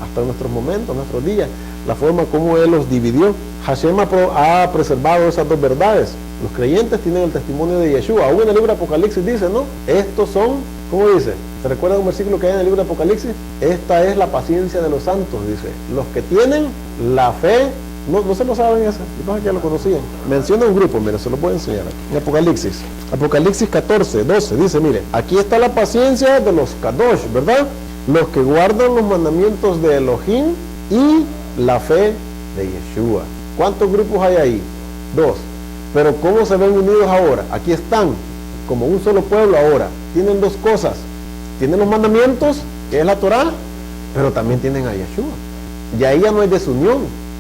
hasta nuestros momentos, nuestros días, la forma como él los dividió. Hashem ha preservado esas dos verdades. Los creyentes tienen el testimonio de Yeshua. Aún en el libro de Apocalipsis dice, ¿no? Estos son, ¿cómo dice? ¿Se recuerda un versículo que hay en el libro de Apocalipsis? Esta es la paciencia de los santos, dice. Los que tienen la fe, no se lo saben eso, yo pensé que ya lo conocían. Menciona un grupo, mire, se lo puedo enseñar aquí. En Apocalipsis 14, 12, dice, mire, aquí está la paciencia de los Kadosh, ¿verdad? Los que guardan los mandamientos de Elohim y la fe de Yeshua. ¿Cuántos grupos hay ahí? 2. Pero ¿cómo se ven unidos ahora? Aquí están, como un solo pueblo ahora. Tienen dos cosas. Tienen los mandamientos, que es la Torá, pero también tienen a Yeshua. Y ahí ya no hay desunión.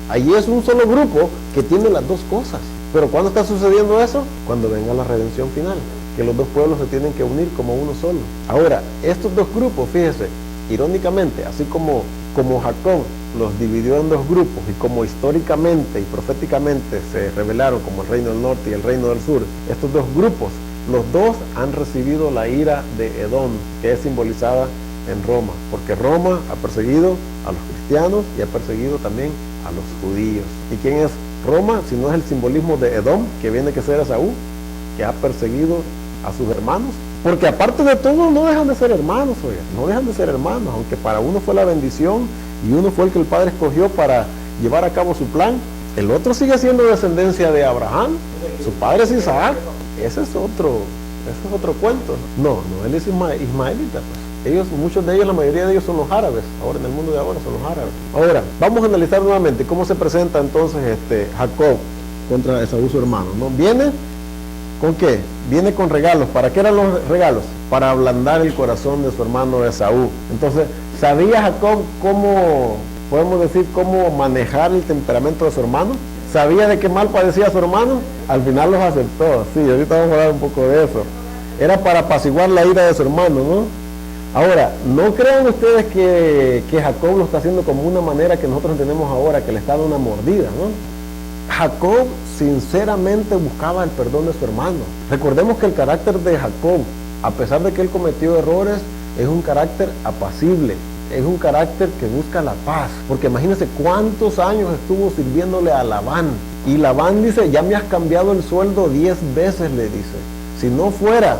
Ahí es un solo grupo que tiene las dos cosas. Pero ¿cuándo está sucediendo eso? Cuando venga la redención final, que los dos pueblos se tienen que unir como uno solo. Ahora, estos dos grupos, fíjese, irónicamente, así como Jacob los dividió en dos grupos y como históricamente y proféticamente se revelaron como el reino del norte y el reino del sur, estos dos grupos, los dos han recibido la ira de Edom, que es simbolizada en Roma, porque Roma ha perseguido a los cristianos y ha perseguido también a los judíos. ¿Y quién es Roma? Si no es el simbolismo de Edom, que viene que ser Esaú, que ha perseguido a sus hermanos. Porque aparte de todo no dejan de ser hermanos, oiga, no dejan de ser hermanos, aunque para uno fue la bendición y uno fue el que el Padre escogió para llevar a cabo su plan. El otro sigue siendo descendencia de Abraham, su padre es Isaac. Ese es otro cuento. No, él es ismaelita, pues. Ellos, muchos de ellos, la mayoría de ellos son los árabes. Ahora en el mundo de ahora son los árabes. Ahora, vamos a analizar nuevamente cómo se presenta entonces Jacob contra Esaú su hermano, ¿no? Viene ¿con qué? Viene con regalos. ¿Para qué eran los regalos? Para ablandar el corazón de su hermano Esaú. Entonces, ¿sabía Jacob cómo, podemos decir, cómo manejar el temperamento de su hermano? ¿Sabía de qué mal padecía su hermano? Al final los aceptó. Sí, ahorita vamos a hablar un poco de eso. Era para apaciguar la ira de su hermano, ¿no? Ahora, no crean ustedes que Jacob lo está haciendo como una manera que nosotros entendemos ahora, que le está dando una mordida, ¿no? Jacob sinceramente buscaba el perdón de su hermano. Recordemos que el carácter de Jacob, a pesar de que él cometió errores, es un carácter apacible, es un carácter que busca la paz. Porque imagínense cuántos años estuvo sirviéndole a Labán. Y Labán dice, ya me has cambiado el sueldo 10 veces, le dice. Si no fuera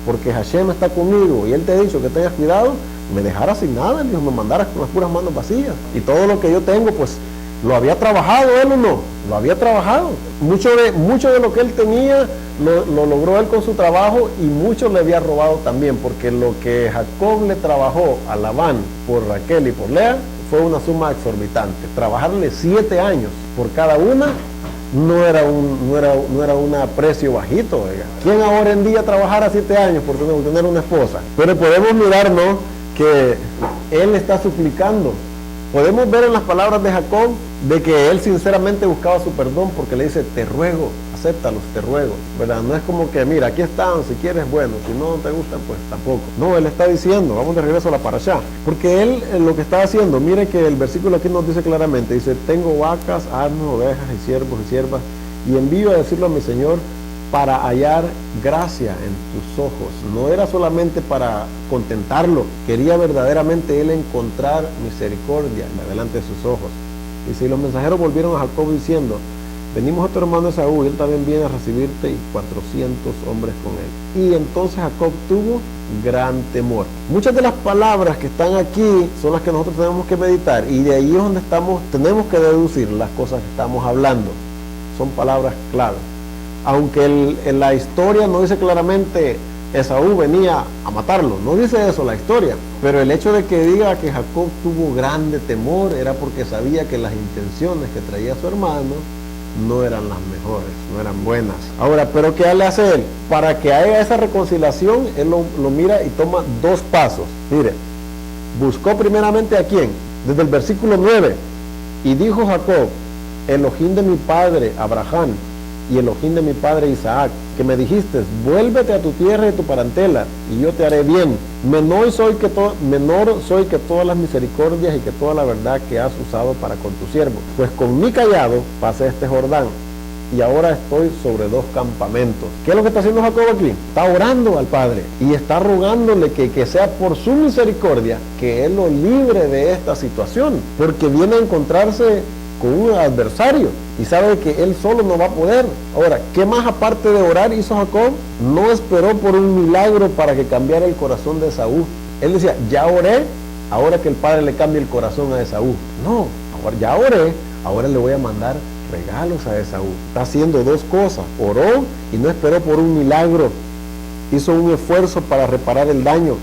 porque Hashem está conmigo y él te ha dicho que tengas cuidado, me dejaras sin nada, dijo, me mandaras con las puras manos vacías. Y todo lo que yo tengo, pues, ¿lo había trabajado él o no? Lo había trabajado. Mucho de lo que él tenía lo logró él con su trabajo y mucho le había robado también, porque lo que Jacob le trabajó a Labán por Raquel y por Lea fue una suma exorbitante. Trabajarle 7 años por cada una no era un precio bajito. Oiga. ¿Quién ahora en día trabajara 7 años por tener una esposa? Pero podemos mirar, ¿no?, que él está suplicando. Podemos ver en las palabras de Jacob de que él sinceramente buscaba su perdón, porque le dice, te ruego, acéptalos, te ruego, ¿verdad? No es como que, mira, aquí están, si quieres, bueno, si no te gustan, pues tampoco. No, él está diciendo, vamos de regreso a la parashá, porque él lo que está haciendo, mire que el versículo aquí nos dice claramente, dice, tengo vacas, asnos, ovejas y siervos y siervas, y envío a decirlo a mi Señor para hallar gracia en tus ojos. No era solamente para contentarlo, quería verdaderamente él encontrar misericordia delante de sus ojos. Y si los mensajeros volvieron a Jacob diciendo, venimos a tu hermano Esaú, y él también viene a recibirte, y 400 hombres con él. Y entonces Jacob tuvo gran temor. Muchas de las palabras que están aquí son las que nosotros tenemos que meditar, y de ahí es donde tenemos que deducir las cosas que estamos hablando. Son palabras claves. Aunque en la historia no dice claramente Esaú venía a matarlo, no dice eso la historia, pero el hecho de que diga que Jacob tuvo grande temor era porque sabía que las intenciones que traía su hermano no eran las mejores, no eran buenas. Ahora, ¿pero qué le hace él? Para que haya esa reconciliación, él lo mira y toma 2 pasos. Mire, buscó primeramente a quién, desde el versículo 9, y dijo Jacob, Elohim de mi padre Abraham, y Elohim de mi padre Isaac, que me dijiste, vuélvete a tu tierra y tu parentela, y yo te haré bien. Menor soy que todas las misericordias y que toda la verdad que has usado para con tu siervo. Pues con mi callado pasé este Jordán, y ahora estoy sobre 2 campamentos. ¿Qué es lo que está haciendo Jacob aquí? Está orando al Padre, y está rogándole que sea por su misericordia, que Él lo libre de esta situación, porque viene a encontrarse con un adversario y sabe que él solo no va a poder. Ahora, ¿qué más aparte de orar hizo Jacob? No esperó por un milagro para que cambiara el corazón de Esaú. Él decía, ya oré, ahora que el Padre le cambie el corazón a Esaú. No, ahora ya oré, ahora le voy a mandar regalos a Esaú. Está haciendo 2 cosas, oró y no esperó por un milagro. Hizo un esfuerzo para reparar el daño.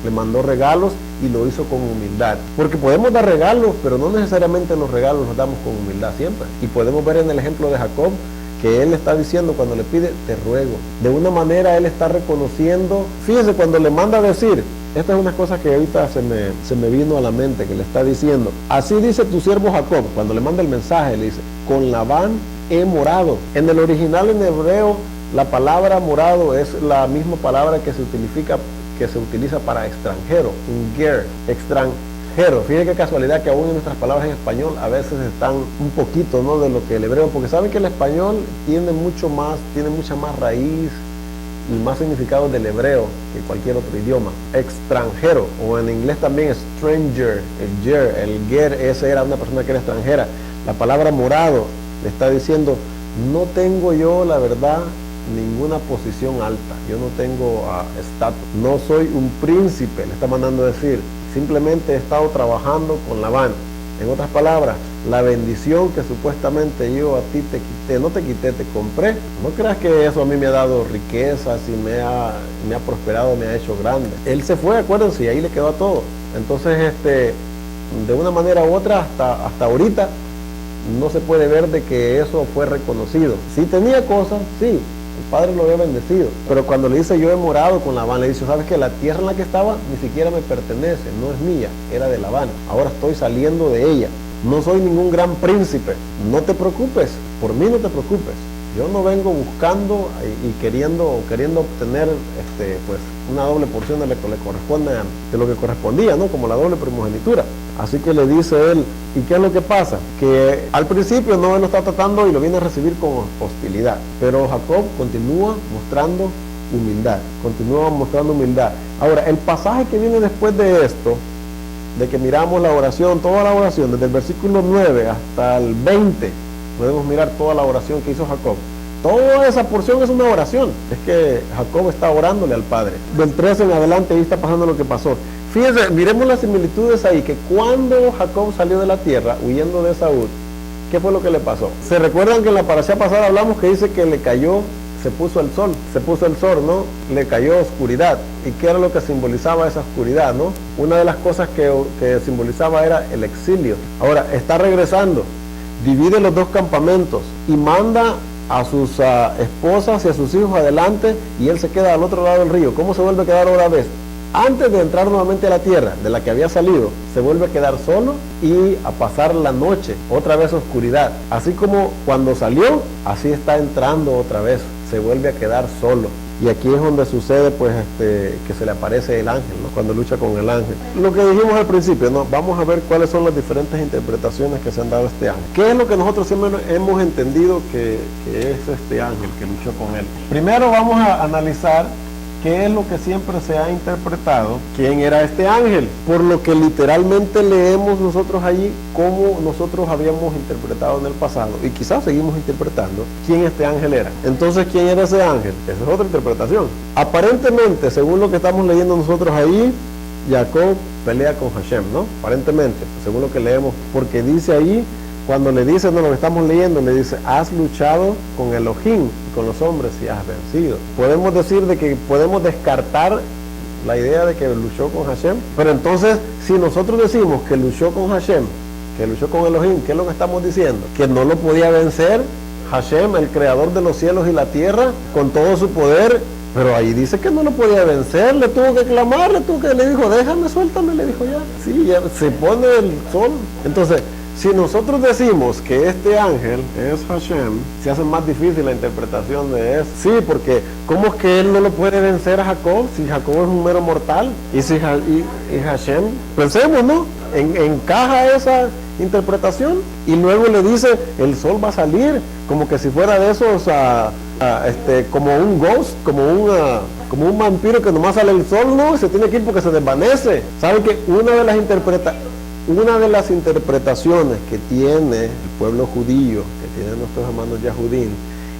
Le mandó regalos y lo hizo con humildad. Porque podemos dar regalos, pero no necesariamente los regalos los damos con humildad siempre. Y podemos ver en el ejemplo de Jacob que él está diciendo cuando le pide, te ruego. De una manera él está reconociendo, fíjese cuando le manda a decir, esta es una cosa que ahorita se me vino a la mente, que le está diciendo, así dice tu siervo Jacob, cuando le manda el mensaje, le dice, con Labán he morado. En el original en hebreo, la palabra morado es la misma palabra que se utiliza para extranjero, un ger, extranjero. Fíjense qué casualidad que aún en nuestras palabras en español a veces están un poquito, ¿no?, de lo que el hebreo, porque saben que el español tiene mucha más raíz y más significado del hebreo que cualquier otro idioma. Extranjero, o en inglés también stranger, el ger, ese era una persona que era extranjera. La palabra morado le está diciendo, no tengo yo la verdad ninguna posición alta, yo no tengo estatus, no soy un príncipe, le está mandando a decir, simplemente he estado trabajando con Labán. En otras palabras, la bendición que supuestamente yo a ti te quité, no te quité, te compré. No creas que eso a mí me ha dado riquezas y me ha prosperado, me ha hecho grande. Él se fue, acuérdense, y ahí le quedó a todo. Entonces, de una manera u otra, hasta ahorita, no se puede ver de que eso fue reconocido. Sí tenía cosas, sí, el padre lo había bendecido, pero cuando le dice yo he morado con Labán, le dice, sabes que la tierra en la que estaba ni siquiera me pertenece, no es mía, era de Labán, ahora estoy saliendo de ella, no soy ningún gran príncipe, no te preocupes, por mí no te preocupes, yo no vengo buscando y queriendo obtener pues una doble porción de lo que le corresponde, de lo que correspondía, ¿no? Como la doble primogenitura. Así que le dice él, ¿y qué es lo que pasa? Que al principio no lo está tratando y lo viene a recibir con hostilidad, pero Jacob continúa mostrando humildad, Ahora, el pasaje que viene después de esto, de que miramos la oración, toda la oración, desde el versículo 9 hasta el 20, podemos mirar toda la oración que hizo Jacob. Toda esa porción es una oración. Es que Jacob está orándole al Padre. Del 13 en adelante ahí está pasando lo que pasó. Fíjense, miremos las similitudes ahí, que cuando Jacob salió de la tierra, huyendo de Esaú, ¿qué fue lo que le pasó? ¿Se recuerdan que en la parashá pasada hablamos que dice que le cayó, se puso el sol, ¿no? Le cayó oscuridad. ¿Y qué era lo que simbolizaba esa oscuridad, no? Una de las cosas que simbolizaba era el exilio. Ahora, está regresando, divide los dos campamentos y manda a sus esposas y a sus hijos adelante, y él se queda al otro lado del río. ¿Cómo se vuelve a quedar otra vez? Antes de entrar nuevamente a la tierra de la que había salido, se vuelve a quedar solo y a pasar la noche, otra vez oscuridad. Así como cuando salió, así está entrando otra vez, se vuelve a quedar solo. Y aquí es donde sucede pues que se le aparece el ángel, ¿no? Cuando lucha con el ángel. Lo que dijimos al principio, ¿no? Vamos a ver cuáles son las diferentes interpretaciones que se han dado a este ángel. ¿Qué es lo que nosotros siempre hemos entendido que es este ángel que luchó con él? Primero vamos a analizar qué es lo que siempre se ha interpretado, quién era este ángel, por lo que literalmente leemos nosotros allí cómo nosotros habíamos interpretado en el pasado, y quizás seguimos interpretando quién este ángel era. Entonces, ¿quién era ese ángel? Esa es otra interpretación. Aparentemente, según lo que estamos leyendo nosotros ahí, Jacob pelea con Hashem, ¿no? Aparentemente, según lo que leemos, porque dice ahí, cuando le dice, no lo que estamos leyendo, le dice, has luchado con Elohim, con los hombres y has vencido. Podemos decir de que podemos descartar la idea de que luchó con Hashem, pero entonces, si nosotros decimos que luchó con Hashem, que luchó con Elohim, ¿qué es lo que estamos diciendo? Que no lo podía vencer Hashem, el creador de los cielos y la tierra, con todo su poder, pero ahí dice que no lo podía vencer, le tuvo que clamar, le dijo, déjame, suéltame, le dijo ya. Sí, ya se pone el sol. Entonces, si nosotros decimos que este ángel es Hashem, se hace más difícil la interpretación de eso. Sí, porque ¿cómo es que él no lo puede vencer a Jacob si Jacob es un mero mortal? Y Hashem, pensemos, ¿no? Encaja esa interpretación y luego le dice, el sol va a salir, como que si fuera de esos, como un ghost, como un vampiro que nomás sale el sol, ¿no? Se tiene que ir porque se desvanece. ¿Saben que una de las interpretaciones que tiene el pueblo judío, que tienen nuestros hermanos Yahudim,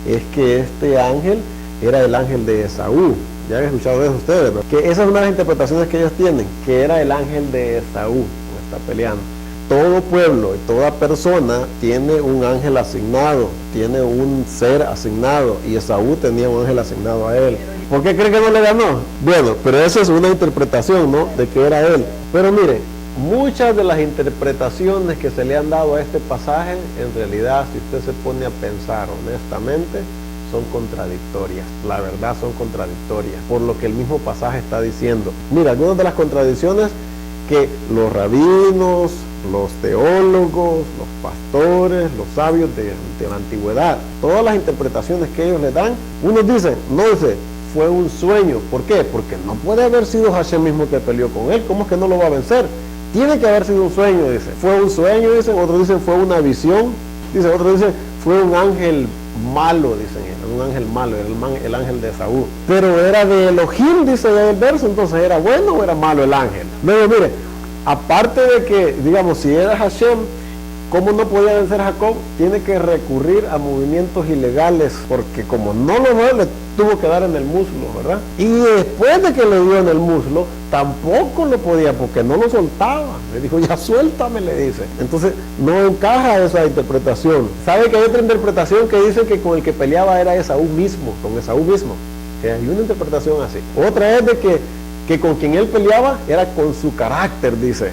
es que este ángel era el ángel de Esaú? Ya han escuchado de eso ustedes, ¿no? Que esa es una de las interpretaciones que ellos tienen, que era el ángel de Esaú, que está peleando. Todo pueblo y toda persona tiene un ángel asignado, tiene un ser asignado, y Esaú tenía un ángel asignado a él. ¿Por qué cree que no le ganó? Bueno, pero esa es una interpretación, ¿no? De que era él. Pero mire, muchas de las interpretaciones que se le han dado a este pasaje, en realidad, si usted se pone a pensar honestamente, son contradictorias. La verdad, son contradictorias, por lo que el mismo pasaje está diciendo. Mira, algunas de las contradicciones que los rabinos, los teólogos, los pastores, los sabios de la antigüedad, todas las interpretaciones que ellos le dan, unos dicen, no, dice, fue un sueño. ¿Por qué? Porque no puede haber sido Hashem mismo que peleó con él. ¿Cómo es que no lo va a vencer? Tiene que haber sido un sueño, dice. Fue un sueño, dicen. Otros dicen fue una visión. Dice, otros dicen fue un ángel malo, dicen ellos. Un ángel malo, era el ángel de Esaú. Pero era de Elohim, dice el verso. Entonces, ¿era bueno o era malo el ángel? Luego, mire, aparte de que, digamos, si era Hashem, ¿Cómo no podía vencer a Jacob? Tiene que recurrir a movimientos ilegales, porque como no lo dio, le tuvo que dar en el muslo, ¿verdad? Y después de que le dio en el muslo, tampoco lo podía, porque no lo soltaba. Le dijo, ya suéltame, le dice. Entonces, no encaja esa interpretación. ¿Sabe que hay otra interpretación que dice que con el que peleaba era Esaú mismo, con Esaú mismo? Que hay una interpretación así. Otra es de que con quien él peleaba era con su carácter, dice.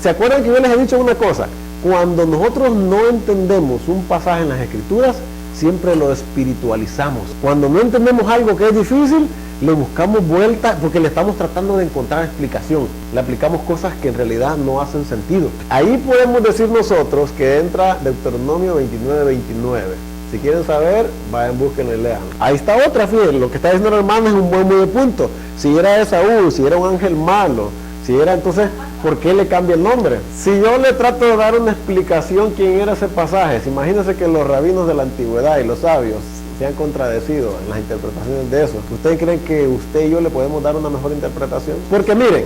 ¿Se acuerdan que yo les he dicho una cosa? Cuando nosotros no entendemos un pasaje en las Escrituras, siempre lo espiritualizamos. Cuando no entendemos algo que es difícil, le buscamos vuelta porque le estamos tratando de encontrar explicación. Le aplicamos cosas que en realidad no hacen sentido. Ahí podemos decir nosotros que entra Deuteronomio 29:29. Si quieren saber, vayan, búsquenlo y lean. Ahí está otra, fíjense, lo que está diciendo el hermano es un buen punto. Si era Esaú, si era un ángel malo, si era entonces, ¿por qué le cambia el nombre? Si yo le trato de dar una explicación quién era ese pasaje, imagínense que los rabinos de la antigüedad y los sabios se han contradecido en las interpretaciones de eso. ¿Ustedes creen que usted y yo le podemos dar una mejor interpretación? Porque miren,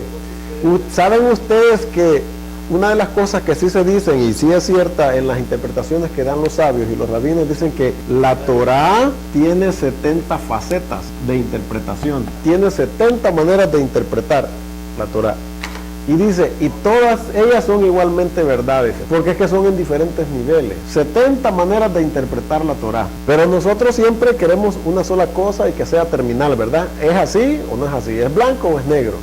¿saben ustedes que una de las cosas que sí se dicen y sí es cierta en las interpretaciones que dan los sabios y los rabinos, dicen que la Torá tiene 70 facetas de interpretación, tiene 70 maneras de interpretar la Torá? Y dice, y todas ellas son igualmente verdades, porque es que son en diferentes niveles. 70 maneras de interpretar la Torá. Pero nosotros siempre queremos una sola cosa y que sea terminal, ¿verdad? ¿Es así o no es así? ¿Es blanco o es negro?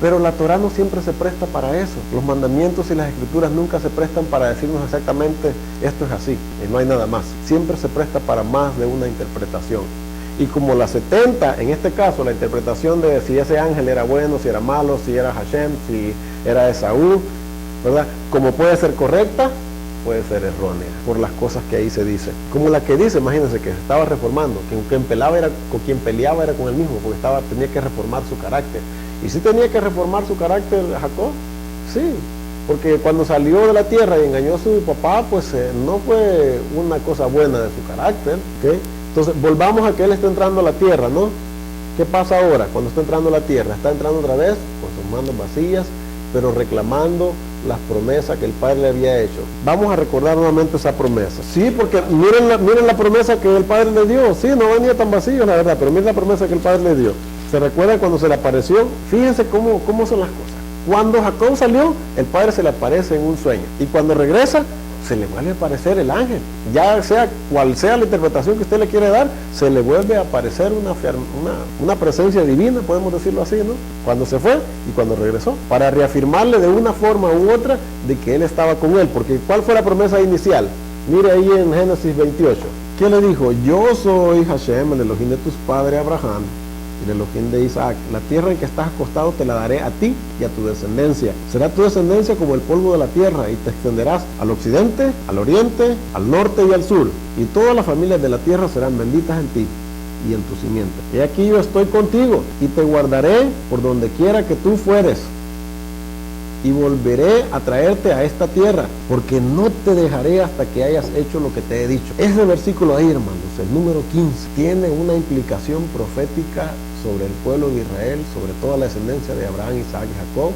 Pero la Torá no siempre se presta para eso. Los mandamientos y las escrituras nunca se prestan para decirnos exactamente esto es así, y no hay nada más. Siempre se presta para más de una interpretación. Y como las 70, en este caso, la interpretación de si ese ángel era bueno, si era malo, si era Hashem, si era Esaú, ¿verdad? Como puede ser correcta, puede ser errónea, por las cosas que ahí se dice. Como la que dice, imagínense, que se estaba reformando, que quien peleaba era con él mismo, porque tenía que reformar su carácter. ¿Y si tenía que reformar su carácter Jacob? Sí, porque cuando salió de la tierra y engañó a su papá, pues no fue una cosa buena de su carácter, ¿ok? Entonces, volvamos a que él está entrando a la tierra, ¿no? ¿Qué pasa ahora cuando está entrando a la tierra? Está entrando otra vez con sus manos vacías, pero reclamando las promesas que el Padre le había hecho. Vamos a recordar nuevamente esa promesa. Sí, porque miren la promesa que el Padre le dio. Sí, no venía tan vacío, la verdad, pero miren la promesa que el Padre le dio. ¿Se recuerda cuando se le apareció? Fíjense cómo son las cosas. Cuando Jacob salió, el Padre se le aparece en un sueño. Y cuando regresa, se le vuelve a aparecer el ángel. Ya sea cual sea la interpretación que usted le quiere dar, se le vuelve a aparecer una presencia divina, podemos decirlo así, ¿no? Cuando se fue y cuando regresó, para reafirmarle de una forma u otra de que él estaba con él. Porque ¿cuál fue la promesa inicial? Mire ahí en Génesis 28. ¿Qué le dijo? Yo soy Hashem, el Elohim de tus padres Abraham, y el Elohim de Isaac. La tierra en que estás acostado te la daré a ti y a tu descendencia. Será tu descendencia como el polvo de la tierra, y te extenderás al occidente, al oriente, al norte y al sur. Y todas las familias de la tierra serán benditas en ti y en tu simiente. He aquí yo estoy contigo, y te guardaré por donde quiera que tú fueres, y volveré a traerte a esta tierra, porque no te dejaré hasta que hayas hecho lo que te he dicho. Ese versículo ahí, hermanos, el número 15, tiene una implicación profética sobre el pueblo de Israel, sobre toda la descendencia de Abraham, Isaac y Jacob,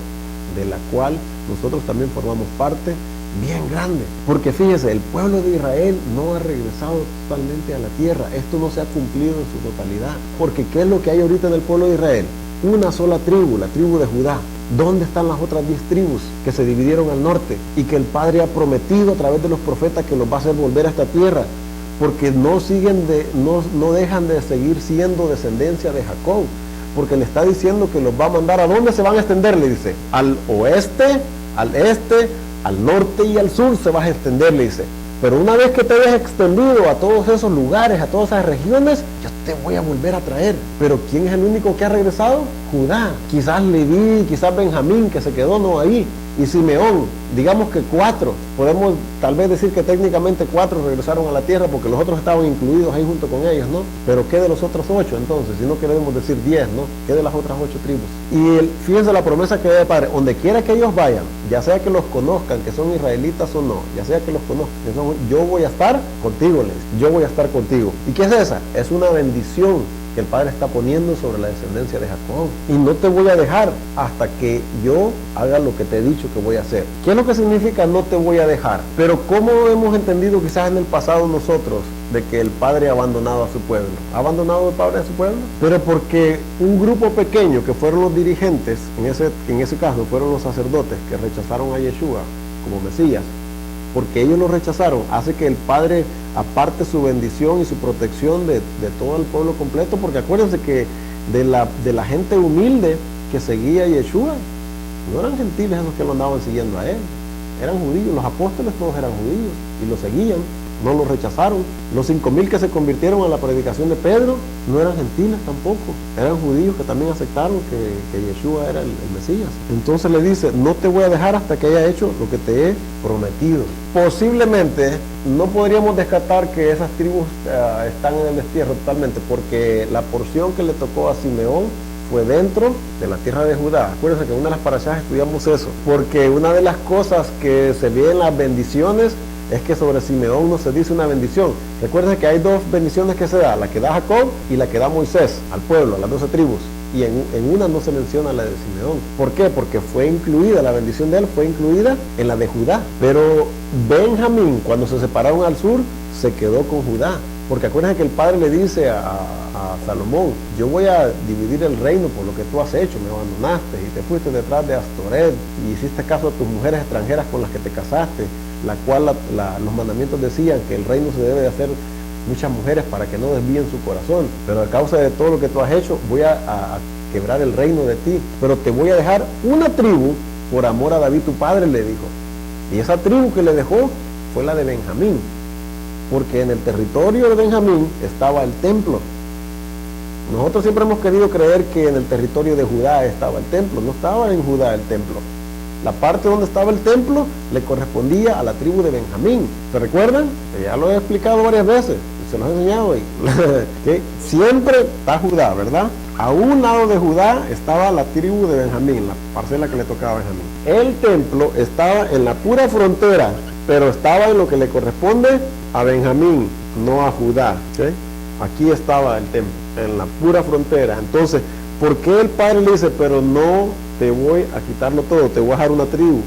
de la cual nosotros también formamos parte, bien grande. Porque fíjese, el pueblo de Israel no ha regresado totalmente a la tierra. Esto no se ha cumplido en su totalidad. Porque ¿qué es lo que hay ahorita en el pueblo de Israel? Una sola tribu, la tribu de Judá. ¿Dónde están las otras 10 tribus que se dividieron al norte y que el Padre ha prometido a través de los profetas que los va a hacer volver a esta tierra? Porque no dejan de seguir siendo descendencia de Jacob, porque le está diciendo que los va a mandar. ¿A dónde se van a extender? Le dice, al oeste, al este, al norte y al sur se va a extender, le dice. Pero una vez que te hayas extendido a todos esos lugares, a todas esas regiones, yo te voy a volver a traer. Pero ¿quién es el único que ha regresado? Judá. Quizás Leví, quizás Benjamín, que se quedó no ahí. Y Simeón, digamos que 4. Podemos tal vez decir que técnicamente 4 regresaron a la tierra porque los otros estaban incluidos ahí junto con ellos, ¿no? Pero ¿qué de los otros 8 entonces? Si no queremos decir 10, ¿no? ¿Qué de las otras 8 tribus? Y fíjense la promesa que da el Padre, donde quiera que ellos vayan, ya sea que los conozcan, que son israelitas o no, ya sea que los conozcan, yo voy a estar contigo, yo voy a estar contigo. ¿Y qué es esa? Es una bendición que el Padre está poniendo sobre la descendencia de Jacob. Y no te voy a dejar hasta que yo haga lo que te he dicho que voy a hacer. ¿Qué es lo que significa no te voy a dejar? Pero ¿cómo hemos entendido quizás en el pasado nosotros de que el Padre ha abandonado a su pueblo? ¿Ha abandonado el Padre a su pueblo? Pero porque un grupo pequeño que fueron los dirigentes, en ese caso fueron los sacerdotes que rechazaron a Yeshua como Mesías, porque ellos lo rechazaron, hace que el Padre aparte su bendición y su protección de todo el pueblo completo, porque acuérdense que de la gente humilde que seguía a Yeshua, no eran gentiles esos que lo andaban siguiendo a él, eran judíos, los apóstoles todos eran judíos y lo seguían, no lo rechazaron. Los 5,000 que se convirtieron a la predicación de Pedro no eran gentiles tampoco, eran judíos que también aceptaron que Yeshua era el Mesías. Entonces le dice, no te voy a dejar hasta que haya hecho lo que te he prometido. Posiblemente no podríamos descartar que esas tribus están en el destierro totalmente, porque la porción que le tocó a Simeón fue dentro de la tierra de Judá. Acuérdense que en una de las parashas estudiamos eso, porque una de las cosas que se ve en las bendiciones es que sobre Simeón no se dice una bendición. Recuerden que hay dos bendiciones que se da, la que da Jacob y la que da Moisés al pueblo, a las 12 tribus. Y en una no se menciona la de Simeón. ¿Por qué? Porque fue incluida, la bendición de él fue incluida en la de Judá. Pero Benjamín, cuando se separaron al sur, se quedó con Judá. Porque acuérdense que el padre le dice a Salomón, yo voy a dividir el reino por lo que tú has hecho, me abandonaste y te fuiste detrás de Astoret y hiciste caso a tus mujeres extranjeras con las que te casaste, la cual los mandamientos decían que el reino se debe de hacer muchas mujeres para que no desvíen su corazón, pero a causa de todo lo que tú has hecho voy a quebrar el reino de ti, pero te voy a dejar una tribu por amor a David tu padre, le dijo. Y esa tribu que le dejó fue la de Benjamín, porque en el territorio de Benjamín estaba el templo. Nosotros siempre hemos querido creer que en el territorio de Judá estaba el templo, no estaba en Judá el templo. La parte donde estaba el templo le correspondía a la tribu de Benjamín. ¿Se recuerdan? Ya lo he explicado varias veces, se los he enseñado hoy. Que siempre está Judá, ¿verdad? A un lado de Judá estaba la tribu de Benjamín, la parcela que le tocaba a Benjamín. El templo estaba en la pura frontera, pero estaba en lo que le corresponde a Benjamín, no a Judá. ¿Sí? Aquí estaba el templo, en la pura frontera. Entonces, ¿por qué el padre le dice, pero no te voy a quitarlo todo, te voy a dejar una tribu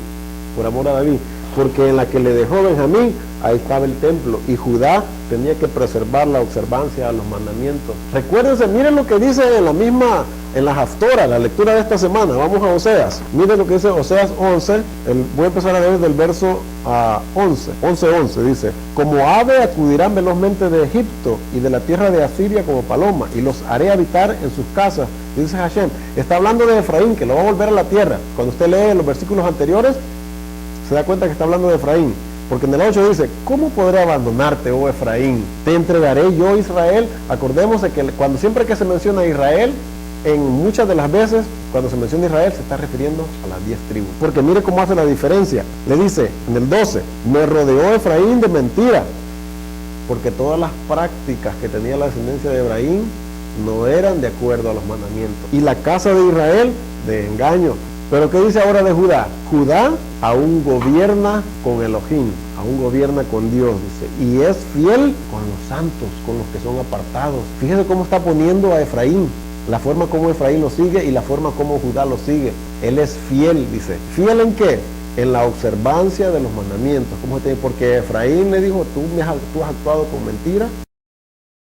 por amor a David? Porque en la que le dejó Benjamín, ahí estaba el templo, y Judá tenía que preservar la observancia a los mandamientos. Recuérdense, miren lo que dice en la Haftorah, la lectura de esta semana. Vamos a Oseas, miren lo que dice Oseas 11, voy a empezar a leer del verso 11, dice, como ave acudirán velozmente de Egipto y de la tierra de Asiria como paloma, y los haré habitar en sus casas, dice Hashem. Está hablando de Efraín, que lo va a volver a la tierra. Cuando usted lee los versículos anteriores, se da cuenta que está hablando de Efraín, porque en el 8 dice, ¿cómo podré abandonarte, oh Efraín? Te entregaré yo, Israel. Acordémonos que siempre que se menciona Israel, en muchas de las veces, cuando se menciona Israel, se está refiriendo a las 10 tribus. Porque mire cómo hace la diferencia. Le dice, en el 12, me rodeó Efraín de mentira, porque todas las prácticas que tenía la descendencia de Efraín no eran de acuerdo a los mandamientos. Y la casa de Israel, de engaño. Pero ¿qué dice ahora de Judá? Judá aún gobierna con Elohim, aún gobierna con Dios, dice, y es fiel con los santos, con los que son apartados. Fíjese cómo está poniendo a Efraín, la forma como Efraín lo sigue y la forma como Judá lo sigue. Él es fiel, dice. ¿Fiel en qué? En la observancia de los mandamientos. ¿Cómo te dice? Porque Efraín le dijo, tú has actuado con mentira